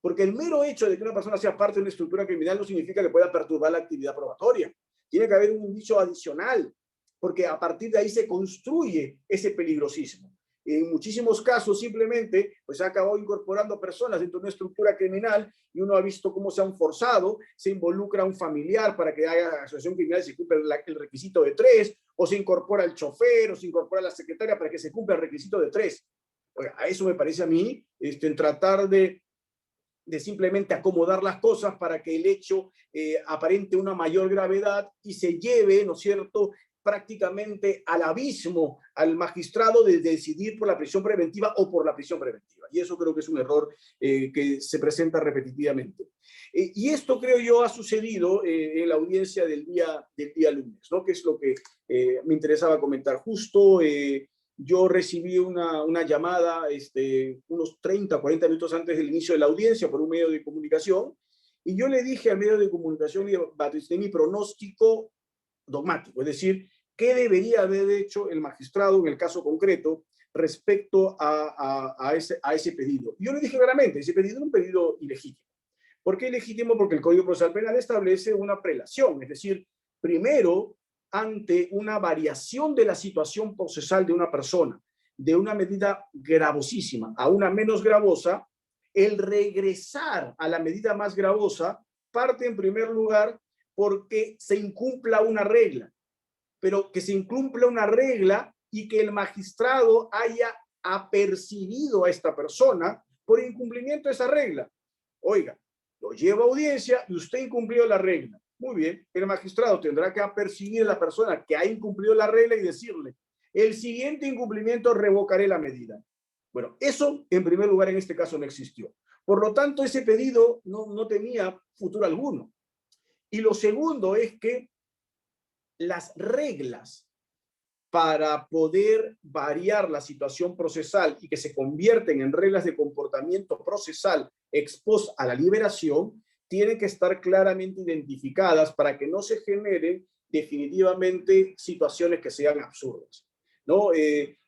[SPEAKER 2] Porque el mero hecho de que una persona sea parte de una estructura criminal no significa que pueda perturbar la actividad probatoria. Tiene que haber un indicio adicional, porque a partir de ahí se construye ese peligrosismo. En muchísimos casos simplemente pues se ha acabado incorporando personas dentro de una estructura criminal y uno ha visto cómo se han forzado, se involucra a un familiar para que haya asociación criminal y se cumpla el requisito de 3, o se incorpora al chofer, o se incorpora a la secretaria para que se cumpla el requisito de 3. Oiga, a eso me parece a mí, en tratar de simplemente acomodar las cosas para que el hecho aparente una mayor gravedad y se lleve, ¿no es cierto?, prácticamente al abismo al magistrado de decidir por la prisión preventiva o por la prisión preventiva. Y eso creo que es un error que se presenta repetitivamente. Y esto creo yo ha sucedido en la audiencia del día lunes, ¿no? Que es lo que me interesaba comentar. Justo yo recibí una llamada unos 30, 40 minutos antes del inicio de la audiencia por un medio de comunicación, y yo le dije al medio de comunicación de mi pronóstico dogmático, es decir, qué debería haber hecho el magistrado en el caso concreto respecto a ese pedido. Yo le dije claramente, ese pedido es un pedido ilegítimo. ¿Por qué ilegítimo? Porque el Código Procesal Penal establece una prelación, es decir, primero, ante una variación de la situación procesal de una persona, de una medida gravosísima a una menos gravosa, el regresar a la medida más gravosa parte en primer lugar porque se incumpla una regla, pero que se incumpla una regla y que el magistrado haya apercibido a esta persona por incumplimiento de esa regla. Oiga, lo lleva a audiencia y usted incumplió la regla. Muy bien, el magistrado tendrá que apercibir a la persona que ha incumplido la regla y decirle, el siguiente incumplimiento revocaré la medida. Bueno, eso en primer lugar en este caso no existió. Por lo tanto, ese pedido no tenía futuro alguno. Y lo segundo es que las reglas para poder variar la situación procesal y que se convierten en reglas de comportamiento procesal ex post a la liberación, tienen que estar claramente identificadas para que no se generen definitivamente situaciones que sean absurdas, ¿no?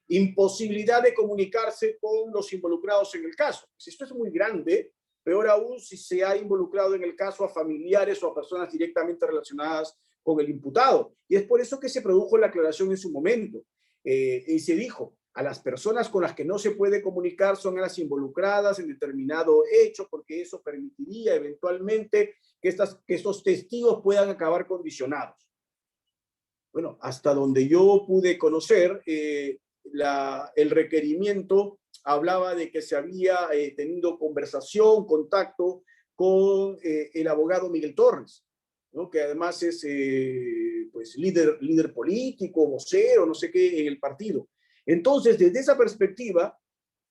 [SPEAKER 2] Imposibilidad de comunicarse con los involucrados en el caso. Si esto es muy grande, peor aún si se ha involucrado en el caso a familiares o a personas directamente relacionadas con el imputado. Y es por eso que se produjo la aclaración en su momento. Y se dijo, a las personas con las que no se puede comunicar son a las involucradas en determinado hecho, porque eso permitiría eventualmente que estos testigos puedan acabar condicionados. Bueno, hasta donde yo pude conocer, el requerimiento hablaba de que se había tenido conversación, contacto con el abogado Miguel Torres, ¿no? Que además es pues líder político, vocero, no sé qué, en el partido. Entonces, desde esa perspectiva,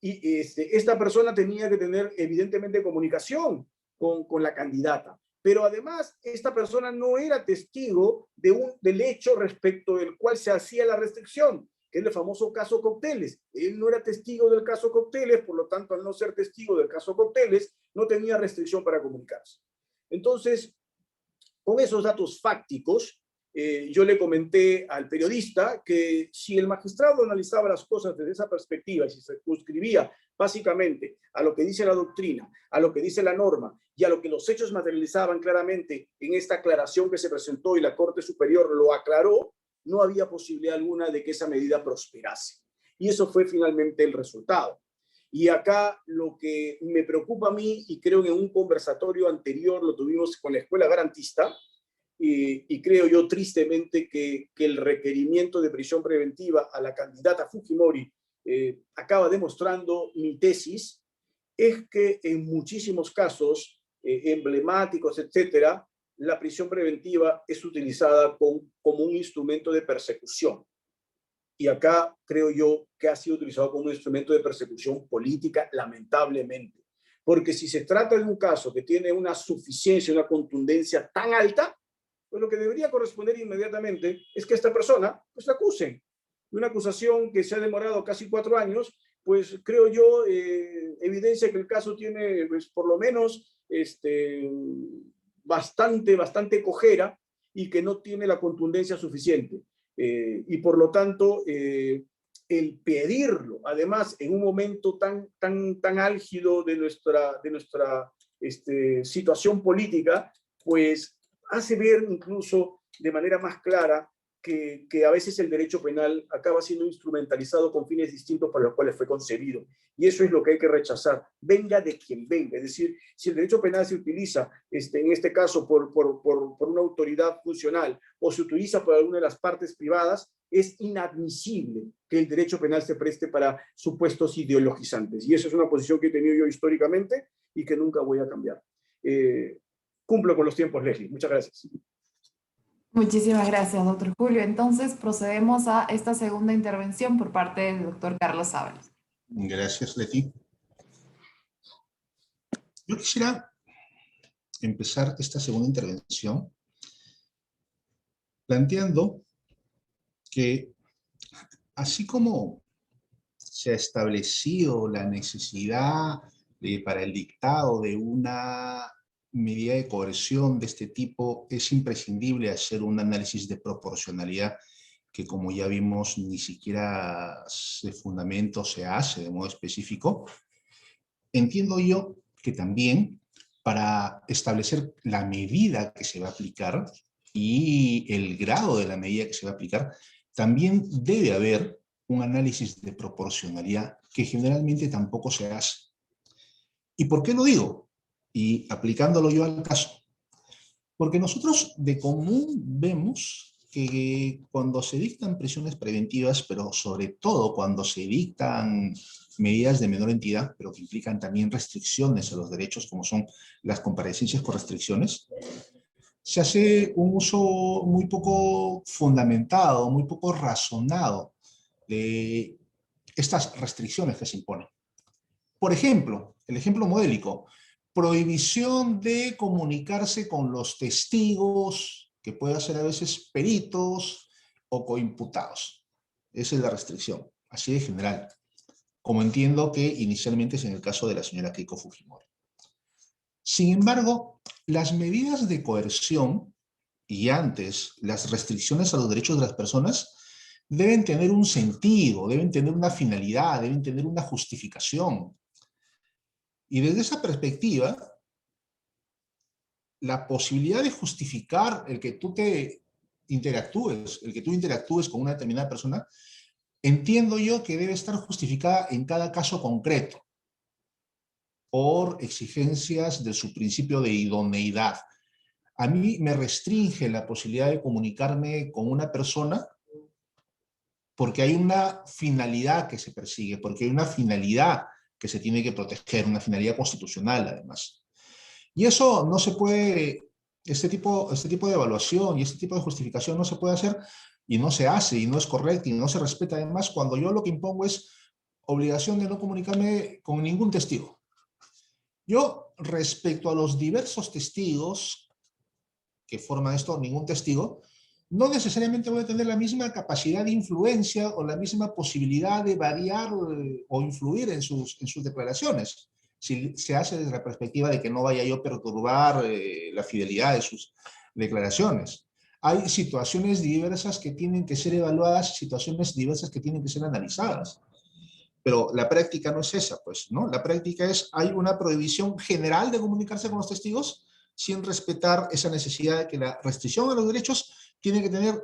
[SPEAKER 2] esta persona tenía que tener evidentemente comunicación con la candidata. Pero además, esta persona no era testigo del hecho respecto del cual se hacía la restricción. que es el famoso caso Cocteles. Él no era testigo del caso Cocteles, por lo tanto, al no ser testigo del caso Cocteles, no tenía restricción para comunicarse. Entonces, con esos datos fácticos, yo le comenté al periodista que si el magistrado analizaba las cosas desde esa perspectiva y si se circunscribía básicamente a lo que dice la doctrina, a lo que dice la norma y a lo que los hechos materializaban claramente en esta aclaración que se presentó y la Corte Superior lo aclaró, no había posibilidad alguna de que esa medida prosperase. Y eso fue finalmente el resultado. Y acá lo que me preocupa a mí, y creo que en un conversatorio anterior lo tuvimos con la Escuela Garantista, y creo yo tristemente que el requerimiento de prisión preventiva a la candidata Fujimori acaba demostrando mi tesis, es que en muchísimos casos emblemáticos, etcétera, la prisión preventiva es utilizada como un instrumento de persecución. Y acá creo yo que ha sido utilizado como un instrumento de persecución política, lamentablemente. Porque si se trata de un caso que tiene una suficiencia, una contundencia tan alta, pues lo que debería corresponder inmediatamente es que esta persona pues la acusen. Una acusación que se ha demorado casi 4 años, pues creo yo evidencia que el caso tiene pues, por lo menos bastante cojera y que no tiene la contundencia suficiente. Y por lo tanto, el pedirlo, además, en un momento tan álgido de nuestra situación política, pues hace ver incluso de manera más clara que a veces el derecho penal acaba siendo instrumentalizado con fines distintos para los cuales fue concebido. Y eso es lo que hay que rechazar, venga de quien venga. Es decir, si el derecho penal se utiliza, en este caso, por una autoridad funcional o se utiliza por alguna de las partes privadas, es inadmisible que el derecho penal se preste para supuestos ideologizantes. Y eso es una posición que he tenido yo históricamente y que nunca voy a cambiar. Cumplo con los tiempos, Leslie. Muchas gracias.
[SPEAKER 1] Muchísimas gracias, doctor Julio. Entonces, procedemos a esta segunda intervención por parte del doctor Carlos Ábalos.
[SPEAKER 3] Gracias, Leti. Yo quisiera empezar esta segunda intervención planteando que, así como se ha establecido la necesidad para el dictado de una medida de coerción de este tipo, es imprescindible hacer un análisis de proporcionalidad que, como ya vimos, ni siquiera se fundamenta o se hace de modo específico. Entiendo yo que también para establecer la medida que se va a aplicar y el grado de la medida que se va a aplicar, también debe haber un análisis de proporcionalidad que generalmente tampoco se hace. ¿Y por qué lo digo? Y aplicándolo yo al caso. Porque nosotros de común vemos que cuando se dictan prisiones preventivas, pero sobre todo cuando se dictan medidas de menor entidad, pero que implican también restricciones a los derechos, como son las comparecencias con restricciones, se hace un uso muy poco fundamentado, muy poco razonado de estas restricciones que se imponen. Por ejemplo, el ejemplo modélico, prohibición de comunicarse con los testigos, que pueden ser a veces peritos o coimputados. Esa es la restricción, así de general, como entiendo que inicialmente es en el caso de la señora Keiko Fujimori. Sin embargo, las medidas de coerción y antes las restricciones a los derechos de las personas deben tener un sentido, deben tener una finalidad, deben tener una justificación. Y desde esa perspectiva, la posibilidad de justificar el que tú interactúes con una determinada persona, entiendo yo que debe estar justificada en cada caso concreto por exigencias de su principio de idoneidad. A mí me restringe la posibilidad de comunicarme con una persona porque hay una finalidad que se persigue, porque hay una finalidad que se tiene que proteger, una finalidad constitucional además. Y eso no se puede, este tipo de evaluación y este tipo de justificación no se puede hacer y no se hace y no es correcto y no se respeta además cuando yo lo que impongo es obligación de no comunicarme con ningún testigo. Yo, respecto a los diversos testigos que forman esto, ningún testigo, no necesariamente voy a tener la misma capacidad de influencia o la misma posibilidad de variar o influir en sus declaraciones, si se hace desde la perspectiva de que no vaya yo a perturbar la fidelidad de sus declaraciones. Hay situaciones diversas que tienen que ser evaluadas, situaciones diversas que tienen que ser analizadas. Pero la práctica no es esa, pues, ¿no? La práctica es, hay una prohibición general de comunicarse con los testigos sin respetar esa necesidad de que la restricción a los derechos tiene que tener,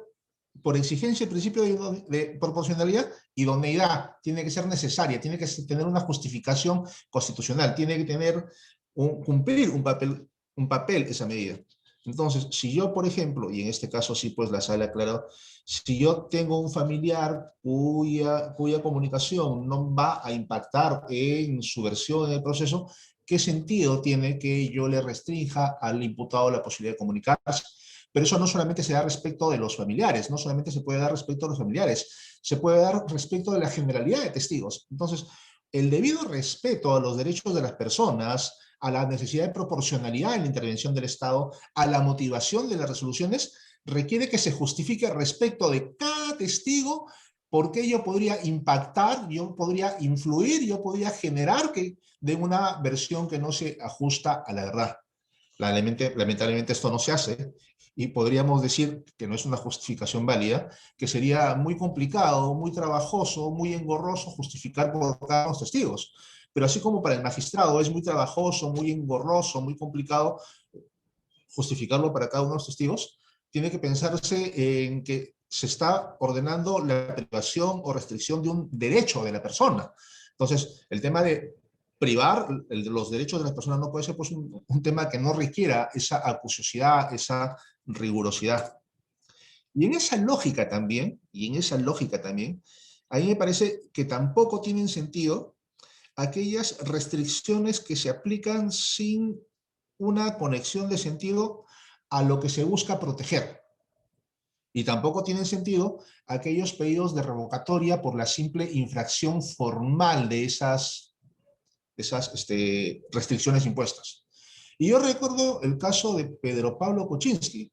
[SPEAKER 3] por exigencia, el principio de proporcionalidad, y idoneidad, tiene que ser necesaria, tiene que tener una justificación constitucional, tiene que tener, cumplir un papel esa medida. Entonces, si yo, por ejemplo, y en este caso sí, pues la sala aclaró, si yo tengo un familiar cuya comunicación no va a impactar en su versión en el proceso, ¿qué sentido tiene que yo le restrinja al imputado la posibilidad de comunicarse? Pero eso no solamente se da respecto de los familiares, no solamente se puede dar respecto a los familiares, se puede dar respecto de la generalidad de testigos. Entonces, el debido respeto a los derechos de las personas, a la necesidad de proporcionalidad en la intervención del Estado, a la motivación de las resoluciones, requiere que se justifique respecto de cada testigo por qué yo podría impactar, yo podría influir, yo podría generar que de una versión que no se ajusta a la verdad. Lamentablemente esto no se hace y podríamos decir que no es una justificación válida, que sería muy complicado, muy trabajoso, muy engorroso justificar por cada uno de los testigos. Pero así como para el magistrado es muy trabajoso, muy engorroso, muy complicado justificarlo para cada uno de los testigos, tiene que pensarse en que se está ordenando la privación o restricción de un derecho de la persona. Entonces, el tema de privar los derechos de las personas no puede ser pues, un tema que no requiera esa acuciosidad, esa rigurosidad. Y en esa lógica también, a mí me parece que tampoco tienen sentido aquellas restricciones que se aplican sin una conexión de sentido a lo que se busca proteger. Y tampoco tienen sentido aquellos pedidos de revocatoria por la simple infracción formal de esas restricciones impuestas. Y yo recuerdo el caso de Pedro Pablo Kuczynski,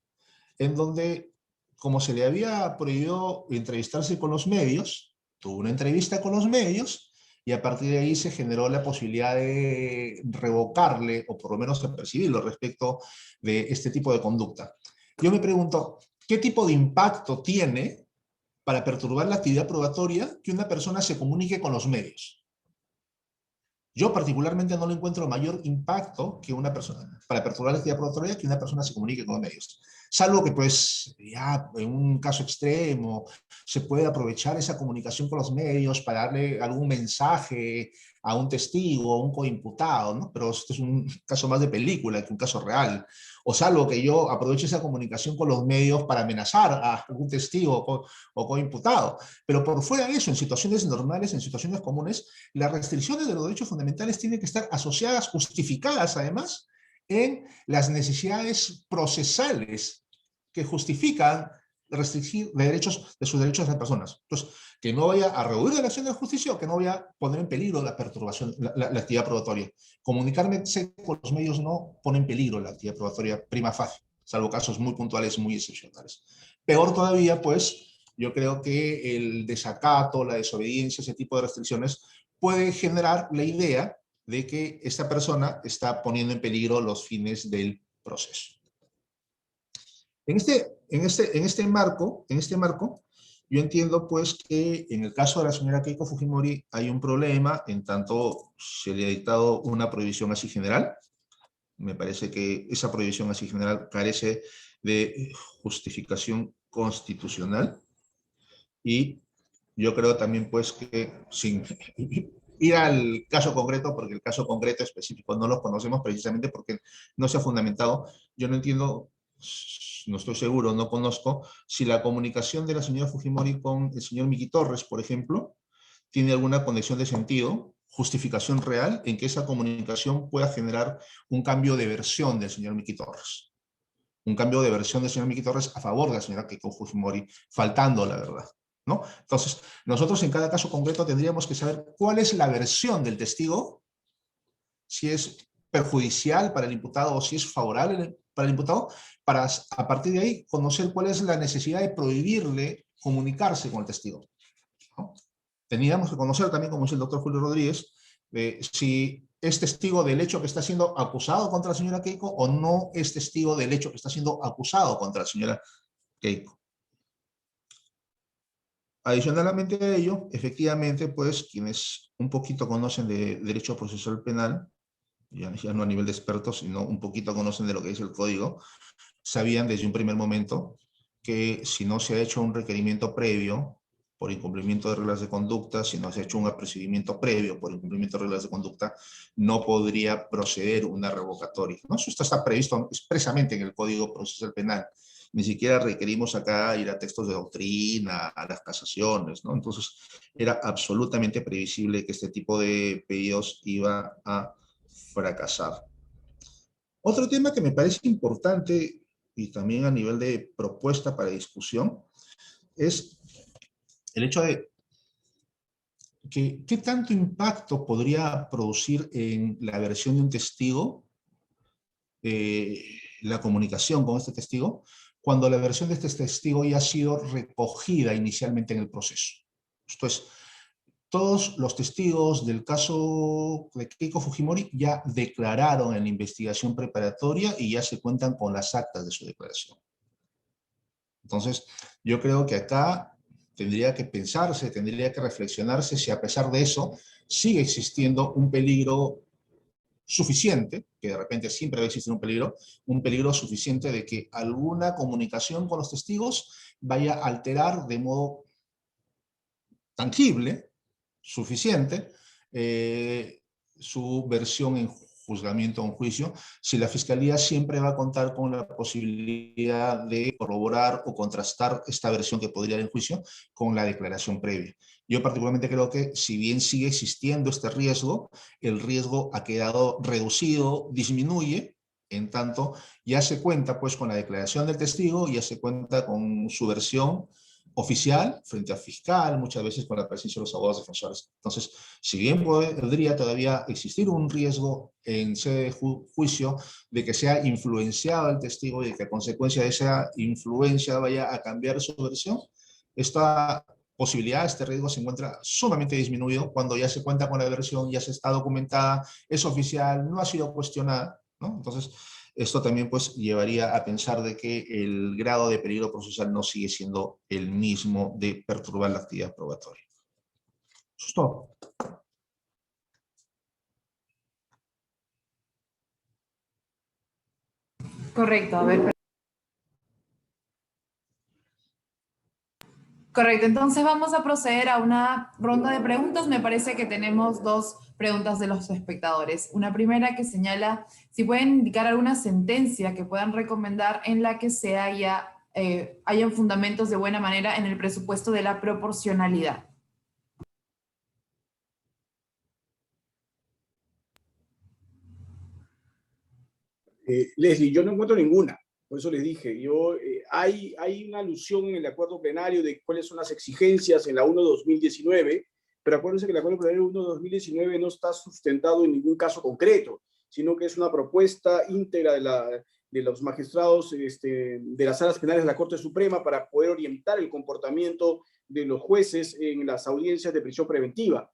[SPEAKER 3] en donde, como se le había prohibido entrevistarse con los medios, tuvo una entrevista con los medios y a partir de ahí se generó la posibilidad de revocarle, o por lo menos percibirlo respecto de este tipo de conducta. Yo me pregunto, ¿qué tipo de impacto tiene para perturbar la actividad probatoria que una persona se comunique con los medios? Yo particularmente no le encuentro mayor impacto que una persona, para perturbar la actividad probatoria, que una persona se comunique con los medios. Salvo que, pues, ya en un caso extremo, se puede aprovechar esa comunicación con los medios para darle algún mensaje a un testigo, a un coimputado, ¿no? Pero este es un caso más de película que un caso real. O salvo que yo aproveche esa comunicación con los medios para amenazar a algún testigo o coimputado. Pero por fuera de eso, en situaciones normales, en situaciones comunes, las restricciones de los derechos fundamentales tienen que estar asociadas, justificadas además, en las necesidades procesales que justifican restringir de sus derechos de las personas. Entonces, que no vaya a rehuir de la acción de justicia o que no vaya a poner en peligro la perturbación, la actividad probatoria. Comunicarme con los medios no pone en peligro la actividad probatoria prima facie, salvo casos muy puntuales, muy excepcionales. Peor todavía, pues, yo creo que el desacato, la desobediencia, ese tipo de restricciones puede generar la idea de que esta persona está poniendo en peligro los fines del proceso. En este marco, yo entiendo pues que en el caso de la señora Keiko Fujimori hay un problema en tanto se le ha dictado una prohibición así general. Me parece que esa prohibición así general carece de justificación constitucional y yo creo también pues que sin ir al caso concreto, porque el caso concreto específico no lo conocemos precisamente porque no se ha fundamentado, yo no entiendo, no estoy seguro, no conozco, si la comunicación de la señora Fujimori con el señor Miki Torres, por ejemplo, tiene alguna conexión de sentido, justificación real, en que esa comunicación pueda generar un cambio de versión del señor Miki Torres. Un cambio de versión del señor Miki Torres a favor de la señora Keiko Fujimori, faltando la verdad, ¿no? Entonces, nosotros en cada caso concreto tendríamos que saber cuál es la versión del testigo, si es perjudicial para el imputado o si es favorable para el imputado, para a partir de ahí conocer cuál es la necesidad de prohibirle comunicarse con el testigo, ¿no? Teníamos que conocer también, como dice el doctor Julio Rodríguez, si es testigo del hecho que está siendo acusado contra la señora Keiko o no es testigo del hecho que está siendo acusado contra la señora Keiko. Adicionalmente a ello, efectivamente, pues quienes un poquito conocen de derecho procesal penal, ya no a nivel de expertos, sino un poquito conocen de lo que es el código, sabían desde un primer momento que si no se ha hecho un requerimiento previo por incumplimiento de reglas de conducta, si no se ha hecho un apercibimiento previo por incumplimiento de reglas de conducta, no podría proceder una revocatoria, ¿no? Eso está previsto expresamente en el Código Procesal Penal. Ni siquiera requerimos acá ir a textos de doctrina, a las casaciones, ¿no? Entonces, era absolutamente previsible que este tipo de pedidos iba a fracasar. Otro tema que me parece importante y también a nivel de propuesta para discusión es el hecho de que qué tanto impacto podría producir en la versión de un testigo la comunicación con este testigo cuando la versión de este testigo ya ha sido recogida inicialmente en el proceso. Esto es, todos los testigos del caso de Keiko Fujimori ya declararon en la investigación preparatoria y ya se cuentan con las actas de su declaración. Entonces, yo creo que acá tendría que pensarse, tendría que reflexionarse si a pesar de eso sigue existiendo un peligro suficiente, que de repente siempre va a existir un peligro suficiente de que alguna comunicación con los testigos vaya a alterar de modo tangible, suficiente, su versión en juzgamiento o en juicio, si la Fiscalía siempre va a contar con la posibilidad de corroborar o contrastar esta versión que podría dar en juicio con la declaración previa. Yo particularmente creo que si bien sigue existiendo este riesgo, el riesgo ha quedado reducido, disminuye, en tanto ya se cuenta pues con la declaración del testigo, ya se cuenta con su versión oficial frente al fiscal, muchas veces con la presencia de los abogados defensores. Entonces, si bien podría todavía existir un riesgo en sede de juicio de que sea influenciado el testigo y de que a consecuencia de esa influencia vaya a cambiar su versión, esta posibilidad, este riesgo se encuentra sumamente disminuido cuando ya se cuenta con la versión, ya se está documentada, es oficial, no ha sido cuestionada, ¿no? Entonces, esto también pues llevaría a pensar de que el grado de peligro procesal no sigue siendo el mismo de perturbar la actividad probatoria. Eso es todo.
[SPEAKER 1] Correcto, a ver. Correcto, entonces vamos a proceder a una ronda de preguntas. Me parece que tenemos dos preguntas de los espectadores. Una primera que señala si pueden indicar alguna sentencia que puedan recomendar en la que se hayan fundamentos de buena manera en el presupuesto de la proporcionalidad.
[SPEAKER 2] Leslie, yo no encuentro ninguna. Por eso les dije, hay una alusión en el acuerdo plenario de cuáles son las exigencias en la 1/2019, pero acuérdense que el acuerdo plenario 1/2019 no está sustentado en ningún caso concreto, sino que es una propuesta íntegra de los magistrados de las salas penales de la Corte Suprema para poder orientar el comportamiento de los jueces en las audiencias de prisión preventiva.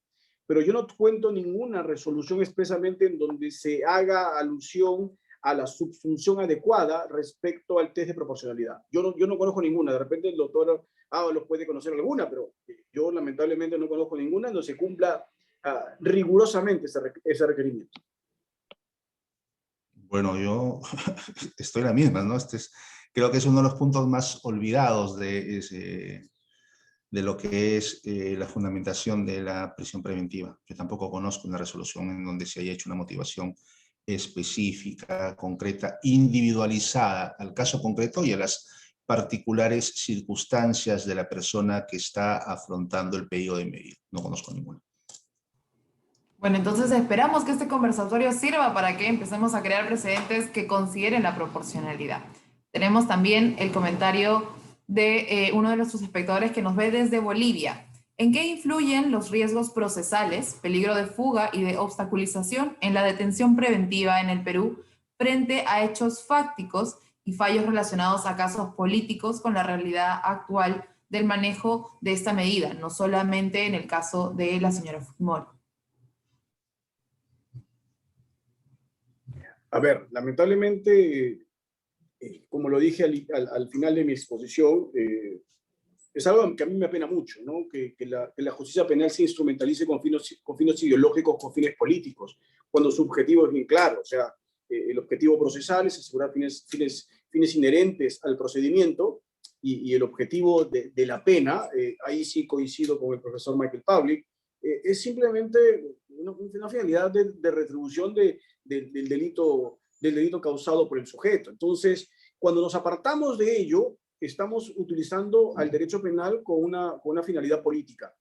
[SPEAKER 2] Pero yo no cuento ninguna resolución expresamente en donde se haga alusión a la subsunción adecuada respecto al test de proporcionalidad. Yo no conozco ninguna, de repente el doctor Ábalos puede conocer alguna, pero yo lamentablemente no conozco ninguna donde se cumpla rigurosamente ese requerimiento.
[SPEAKER 3] Bueno, yo estoy la misma, ¿no? Creo que es uno de los puntos más olvidados de lo que es la fundamentación de la prisión preventiva. Yo tampoco conozco una resolución en donde se haya hecho una motivación específica, concreta, individualizada al caso concreto y a las particulares circunstancias de la persona que está afrontando el pedido de medida. No conozco ninguna.
[SPEAKER 1] Bueno, entonces esperamos que este conversatorio sirva para que empecemos a crear precedentes que consideren la proporcionalidad. Tenemos también el comentario de uno de nuestros espectadores que nos ve desde Bolivia. ¿En qué influyen los riesgos procesales, peligro de fuga y de obstaculización en la detención preventiva en el Perú frente a hechos fácticos y fallos relacionados a casos políticos con la realidad actual del manejo de esta medida, no solamente en el caso de la señora Fujimori.
[SPEAKER 2] A ver, lamentablemente, como lo dije al final de mi exposición, es algo que a mí me apena mucho, ¿no? Que la justicia penal se instrumentalice con fines ideológicos, con fines políticos, cuando su objetivo es bien claro. O sea, el objetivo procesal es asegurar fines inherentes al procedimiento, y el objetivo de la pena, ahí sí coincido con el profesor Michael Pavlik, es simplemente una finalidad de retribución del delito causado por el sujeto. Entonces, cuando nos apartamos de ello, estamos utilizando al derecho penal con una finalidad política.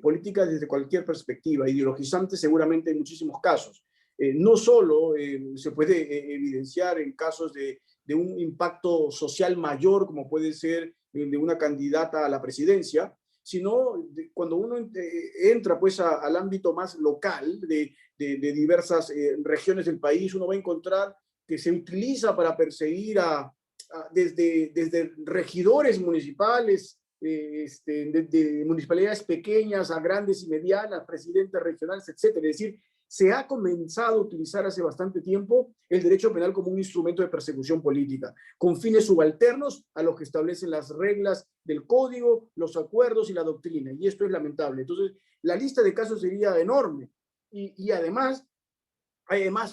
[SPEAKER 2] Política desde cualquier perspectiva, ideologizante seguramente en muchísimos casos. No solo se puede evidenciar en casos de un impacto social mayor, como puede ser de una candidata a la presidencia, sino cuando uno entra pues al ámbito más local de diversas regiones del país, uno va a encontrar que se utiliza para perseguir desde regidores municipales, de municipalidades pequeñas a grandes y medianas, presidentes regionales, etcétera. Es decir, se ha comenzado a utilizar hace bastante tiempo el derecho penal como un instrumento de persecución política, con fines subalternos a los que establecen las reglas del código, los acuerdos y la doctrina, y esto es lamentable. Entonces, la lista de casos sería enorme, y además,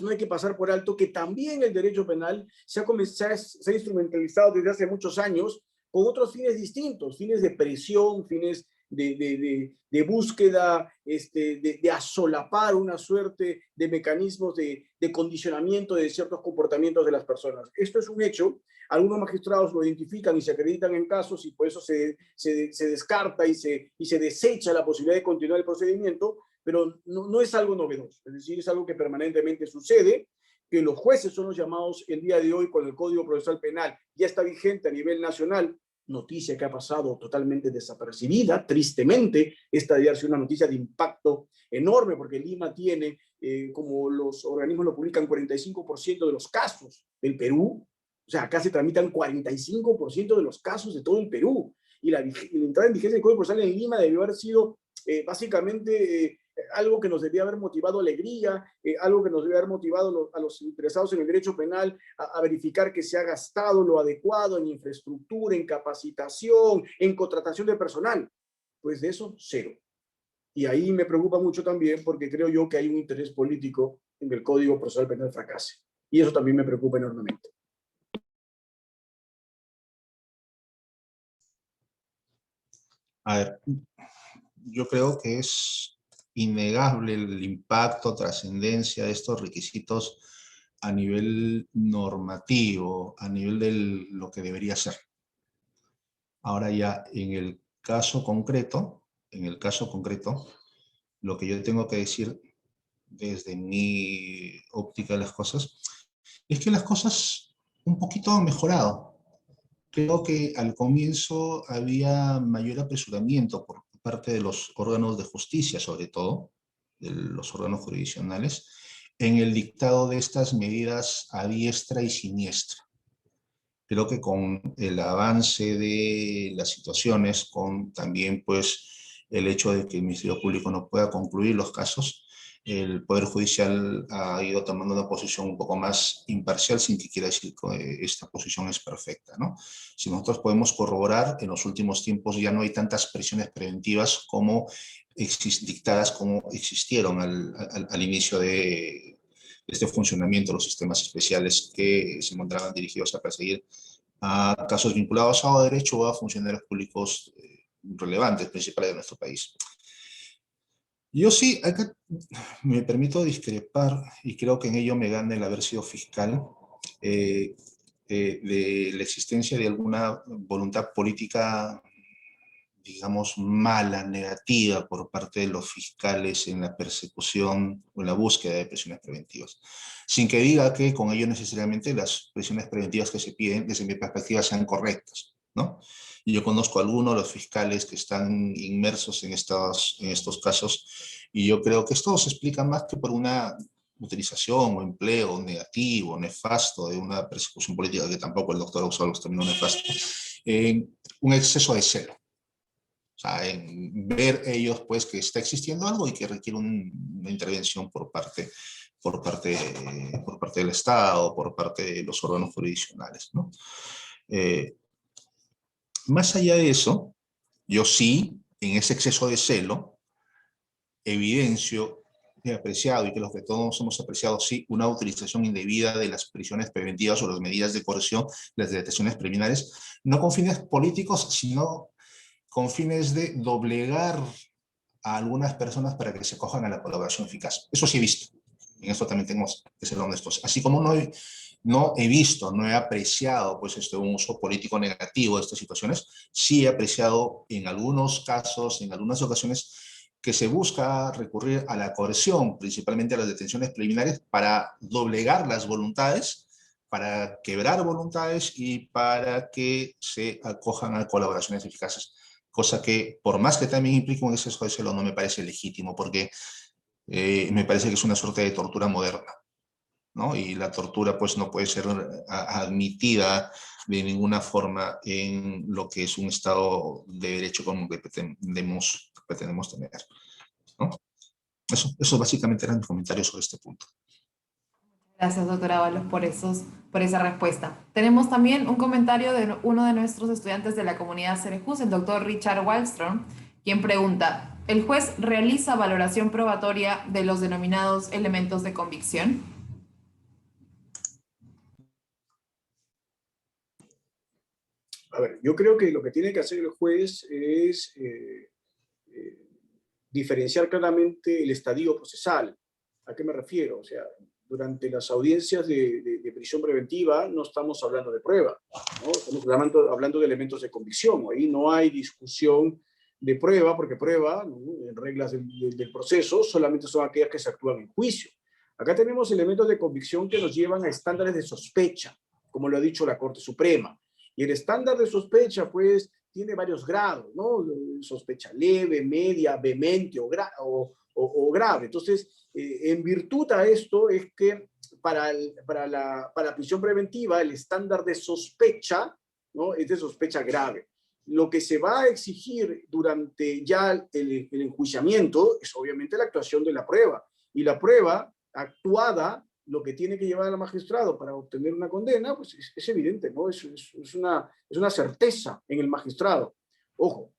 [SPEAKER 2] no hay que pasar por alto que también el derecho penal se ha instrumentalizado desde hace muchos años con otros fines distintos, fines de presión, fines de búsqueda, de asolapar una suerte de mecanismos de condicionamiento de ciertos comportamientos de las personas. Esto es un hecho. Algunos magistrados lo identifican y se acreditan en casos, y por eso se descarta y se desecha la posibilidad de continuar el procedimiento, pero no es algo novedoso. Es decir, es algo que permanentemente sucede, que los jueces son los llamados el día de hoy, cuando el Código Procesal Penal ya está vigente a nivel nacional, noticia que ha pasado totalmente desapercibida, tristemente. Esta debe ser una noticia de impacto enorme, porque Lima tiene, como los organismos lo publican, 45% de los casos del Perú. O sea, acá se tramitan 45% de los casos de todo el Perú, y la entrada en vigencia del Código Procesal en Lima debió haber sido básicamente algo que nos debía haber motivado alegría, algo que nos debía haber motivado a los interesados en el derecho penal a verificar que se ha gastado lo adecuado en infraestructura, en capacitación, en contratación de personal. Pues de eso, cero. Y ahí me preocupa mucho también, porque creo yo que hay un interés político en que el Código Procesal Penal fracase. Y eso también me preocupa enormemente.
[SPEAKER 3] A ver, yo creo que es innegable el impacto, trascendencia de estos requisitos a nivel normativo, a nivel de lo que debería ser. Ahora ya, en el caso concreto, lo que yo tengo que decir desde mi óptica de las cosas, es que las cosas un poquito han mejorado. Creo que al comienzo había mayor apresuramiento por parte de los órganos de justicia, sobre todo, de los órganos jurisdiccionales, en el dictado de estas medidas a diestra y siniestra. Creo que con el avance de las situaciones, con también pues el hecho de que el Ministerio Público no pueda concluir los casos, el Poder Judicial ha ido tomando una posición un poco más imparcial, sin que quiera decir que esta posición es perfecta, ¿no? Si nosotros podemos corroborar, en los últimos tiempos ya no hay tantas prisiones preventivas como dictadas como existieron al inicio de este funcionamiento de los sistemas especiales que se encontraban dirigidos a perseguir a casos vinculados a derecho o a funcionarios públicos relevantes, principales de nuestro país. Yo sí, acá me permito discrepar, y creo que en ello me gana el haber sido fiscal, de la existencia de alguna voluntad política, digamos, mala, negativa por parte de los fiscales en la persecución o en la búsqueda de prisiones preventivas. Sin que diga que con ello necesariamente las prisiones preventivas que se piden, desde mi perspectiva, sean correctas, ¿no? Y yo conozco a algunos de los fiscales que están inmersos en estos casos, y yo creo que esto se explica más que por una utilización o empleo negativo, nefasto de una persecución política, que tampoco el doctor usó los términos nefasto, un exceso de celo. O sea, en ver ellos pues que está existiendo algo y que requiere una intervención por parte del Estado, por parte de los órganos jurisdiccionales, ¿no? Más allá de eso, yo sí, en ese exceso de celo, evidencio, he apreciado, y que los que todos hemos apreciado, sí, una utilización indebida de las prisiones preventivas o las medidas de coerción, las detenciones preliminares, no con fines políticos, sino con fines de doblegar a algunas personas para que se acojan a la colaboración eficaz. Eso sí he visto. En esto también tenemos que ser honestos. Así como no he visto, no he apreciado pues, un uso político negativo de estas situaciones, sí he apreciado en algunos casos, en algunas ocasiones, que se busca recurrir a la coerción, principalmente a las detenciones preliminares, para doblegar las voluntades, para quebrar voluntades y para que se acojan a colaboraciones eficaces. Cosa que, por más que también implique un exceso de celo, no me parece legítimo, porque me parece que es una suerte de tortura moderna, ¿no? Y la tortura pues no puede ser admitida de ninguna forma en lo que es un Estado de Derecho como que pretendemos tener, ¿no? Eso básicamente eran mis comentarios sobre este punto.
[SPEAKER 1] Gracias, doctora Ábalos, por esa respuesta. Tenemos también un comentario de uno de nuestros estudiantes de la comunidad Cerejus, el doctor Richard Wallström, quien pregunta, ¿el juez realiza valoración probatoria de los denominados elementos de convicción?
[SPEAKER 2] A ver, yo creo que lo que tiene que hacer el juez es diferenciar claramente el estadio procesal. ¿A qué me refiero? O sea, durante las audiencias de prisión preventiva no estamos hablando de prueba, ¿no? Estamos hablando de elementos de convicción. Ahí no hay discusión de prueba, porque prueba, ¿no?, en reglas del proceso, solamente son aquellas que se actúan en juicio. Acá tenemos elementos de convicción que nos llevan a estándares de sospecha, como lo ha dicho la Corte Suprema. Y el estándar de sospecha, pues, tiene varios grados, ¿no? Sospecha leve, media, vehemente o grave. Entonces, en virtud a esto es que para la prisión preventiva el estándar de sospecha, ¿no?, es de sospecha grave. Lo que se va a exigir durante ya el enjuiciamiento es obviamente la actuación de la prueba. Y la prueba actuada, lo que tiene que llevar al magistrado para obtener una condena, pues es evidente, ¿no? Es una certeza en el magistrado. Ojo,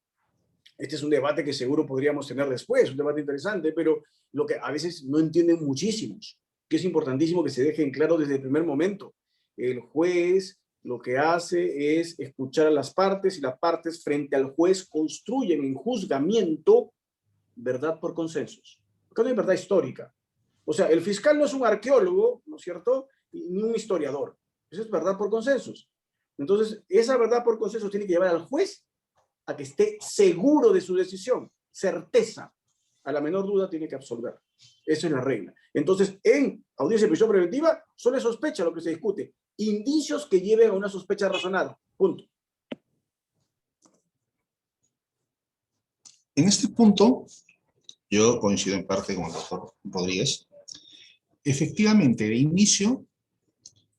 [SPEAKER 2] este es un debate que seguro podríamos tener después, un debate interesante, pero lo que a veces no entienden muchísimos, que es importantísimo que se deje en claro desde el primer momento. El juez lo que hace es escuchar a las partes y las partes frente al juez construyen en juzgamiento verdad por consensos. Porque no hay verdad histórica. O sea, el fiscal no es un arqueólogo, ¿no es cierto?, ni un historiador. Eso es verdad por consensos. Entonces, esa verdad por consensos tiene que llevar al juez a que esté seguro de su decisión, certeza. A la menor duda tiene que absolver. Esa es la regla. Entonces, en audiencia de prisión preventiva, solo es sospecha lo que se discute. Indicios que lleven a una sospecha razonada. Punto.
[SPEAKER 3] En este punto, yo coincido en parte con el doctor Rodríguez. Efectivamente, de inicio,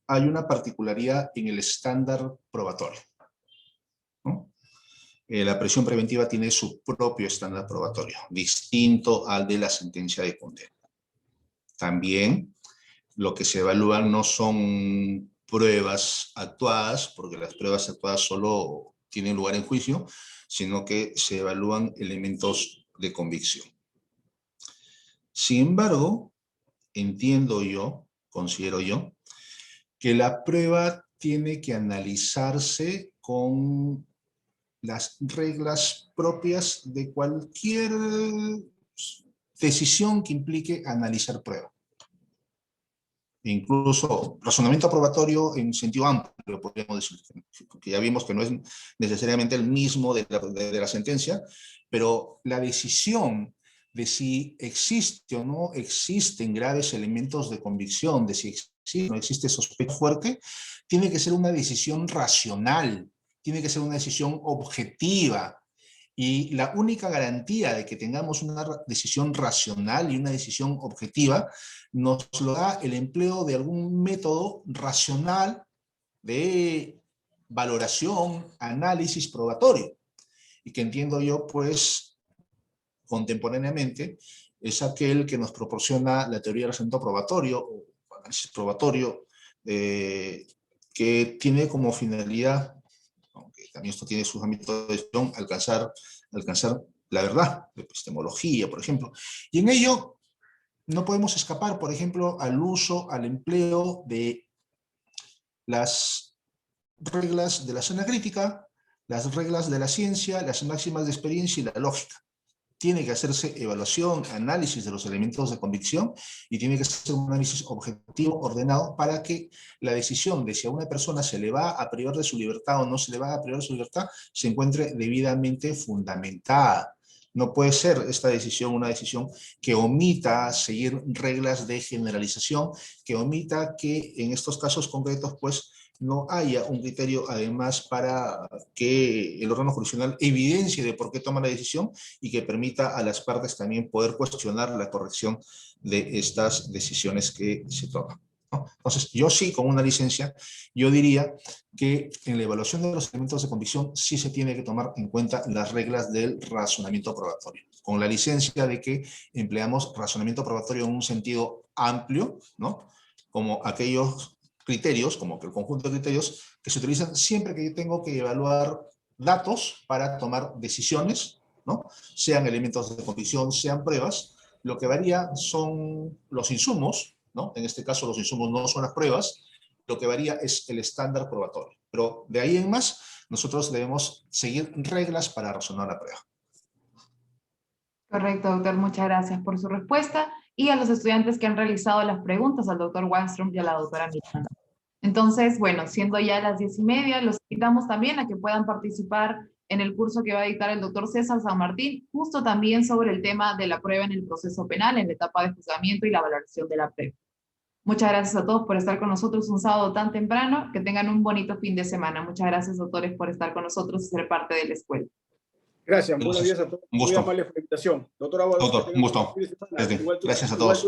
[SPEAKER 3] hay una particularidad en el estándar probatorio, ¿no? La prisión preventiva tiene su propio estándar probatorio, distinto al de la sentencia de condena. También lo que se evalúan no son pruebas actuadas, porque las pruebas actuadas solo tienen lugar en juicio, sino que se evalúan elementos de convicción. Sin embargo, entiendo yo, considero yo, que la prueba tiene que analizarse con las reglas propias de cualquier decisión que implique analizar prueba. Incluso razonamiento probatorio en sentido amplio, podríamos decir, porque ya vimos que no es necesariamente el mismo de la sentencia, pero la decisión de si existe o no existen graves elementos de convicción, de si existe o no existe sospecha fuerte, tiene que ser una decisión racional, tiene que ser una decisión objetiva, Y la única garantía de que tengamos una decisión racional y una decisión objetiva nos lo da el empleo de algún método racional de valoración, análisis probatorio. Y que entiendo yo, pues, contemporáneamente, es aquel que nos proporciona la teoría del razonamiento probatorio o análisis probatorio, que tiene como finalidad, aunque también esto tiene sus ámbitos de decisión, alcanzar la verdad, de epistemología, por ejemplo. Y en ello no podemos escapar, por ejemplo, al uso, al empleo de las reglas de la zona crítica, las reglas de la ciencia, las máximas de experiencia y la lógica. Tiene que hacerse evaluación, análisis de los elementos de convicción y tiene que ser un análisis objetivo, ordenado, para que la decisión de si a una persona se le va a privar de su libertad o no se le va a privar de su libertad se encuentre debidamente fundamentada. No puede ser esta decisión una decisión que omita seguir reglas de generalización, que omita que en estos casos concretos, pues, no haya un criterio además para que el órgano jurisdiccional evidencie de por qué toma la decisión y que permita a las partes también poder cuestionar la corrección de estas decisiones que se toman, ¿no? Entonces, yo sí, con una licencia, yo diría que en la evaluación de los elementos de convicción sí se tiene que tomar en cuenta las reglas del razonamiento probatorio, con la licencia de que empleamos razonamiento probatorio en un sentido amplio, ¿no? Como aquellos criterios, como que el conjunto de criterios que se utilizan siempre que yo tengo que evaluar datos para tomar decisiones, ¿no? Sean elementos de convicción, sean pruebas. Lo que varía son los insumos, ¿no? En este caso los insumos no son las pruebas, lo que varía es el estándar probatorio. Pero de ahí en más, nosotros debemos seguir reglas para razonar la prueba.
[SPEAKER 1] Correcto, doctor. Muchas gracias por su respuesta y a los estudiantes que han realizado las preguntas, al doctor Wangström y a la doctora Miranda. Entonces, bueno, siendo ya las 10:30, los invitamos también a que puedan participar en el curso que va a dictar el doctor César San Martín, justo también sobre el tema de la prueba en el proceso penal, en la etapa de juzgamiento y la valoración de la prueba. Muchas gracias a todos por estar con nosotros un sábado tan temprano. Que tengan un bonito fin de semana. Muchas gracias, doctores, por estar con nosotros y ser parte de la escuela.
[SPEAKER 2] Gracias, buenos días a todos.
[SPEAKER 3] Un gusto.
[SPEAKER 2] Muy amable por la invitación. Doctor Aguado,
[SPEAKER 3] Doctor, un gusto. Gracias a todos.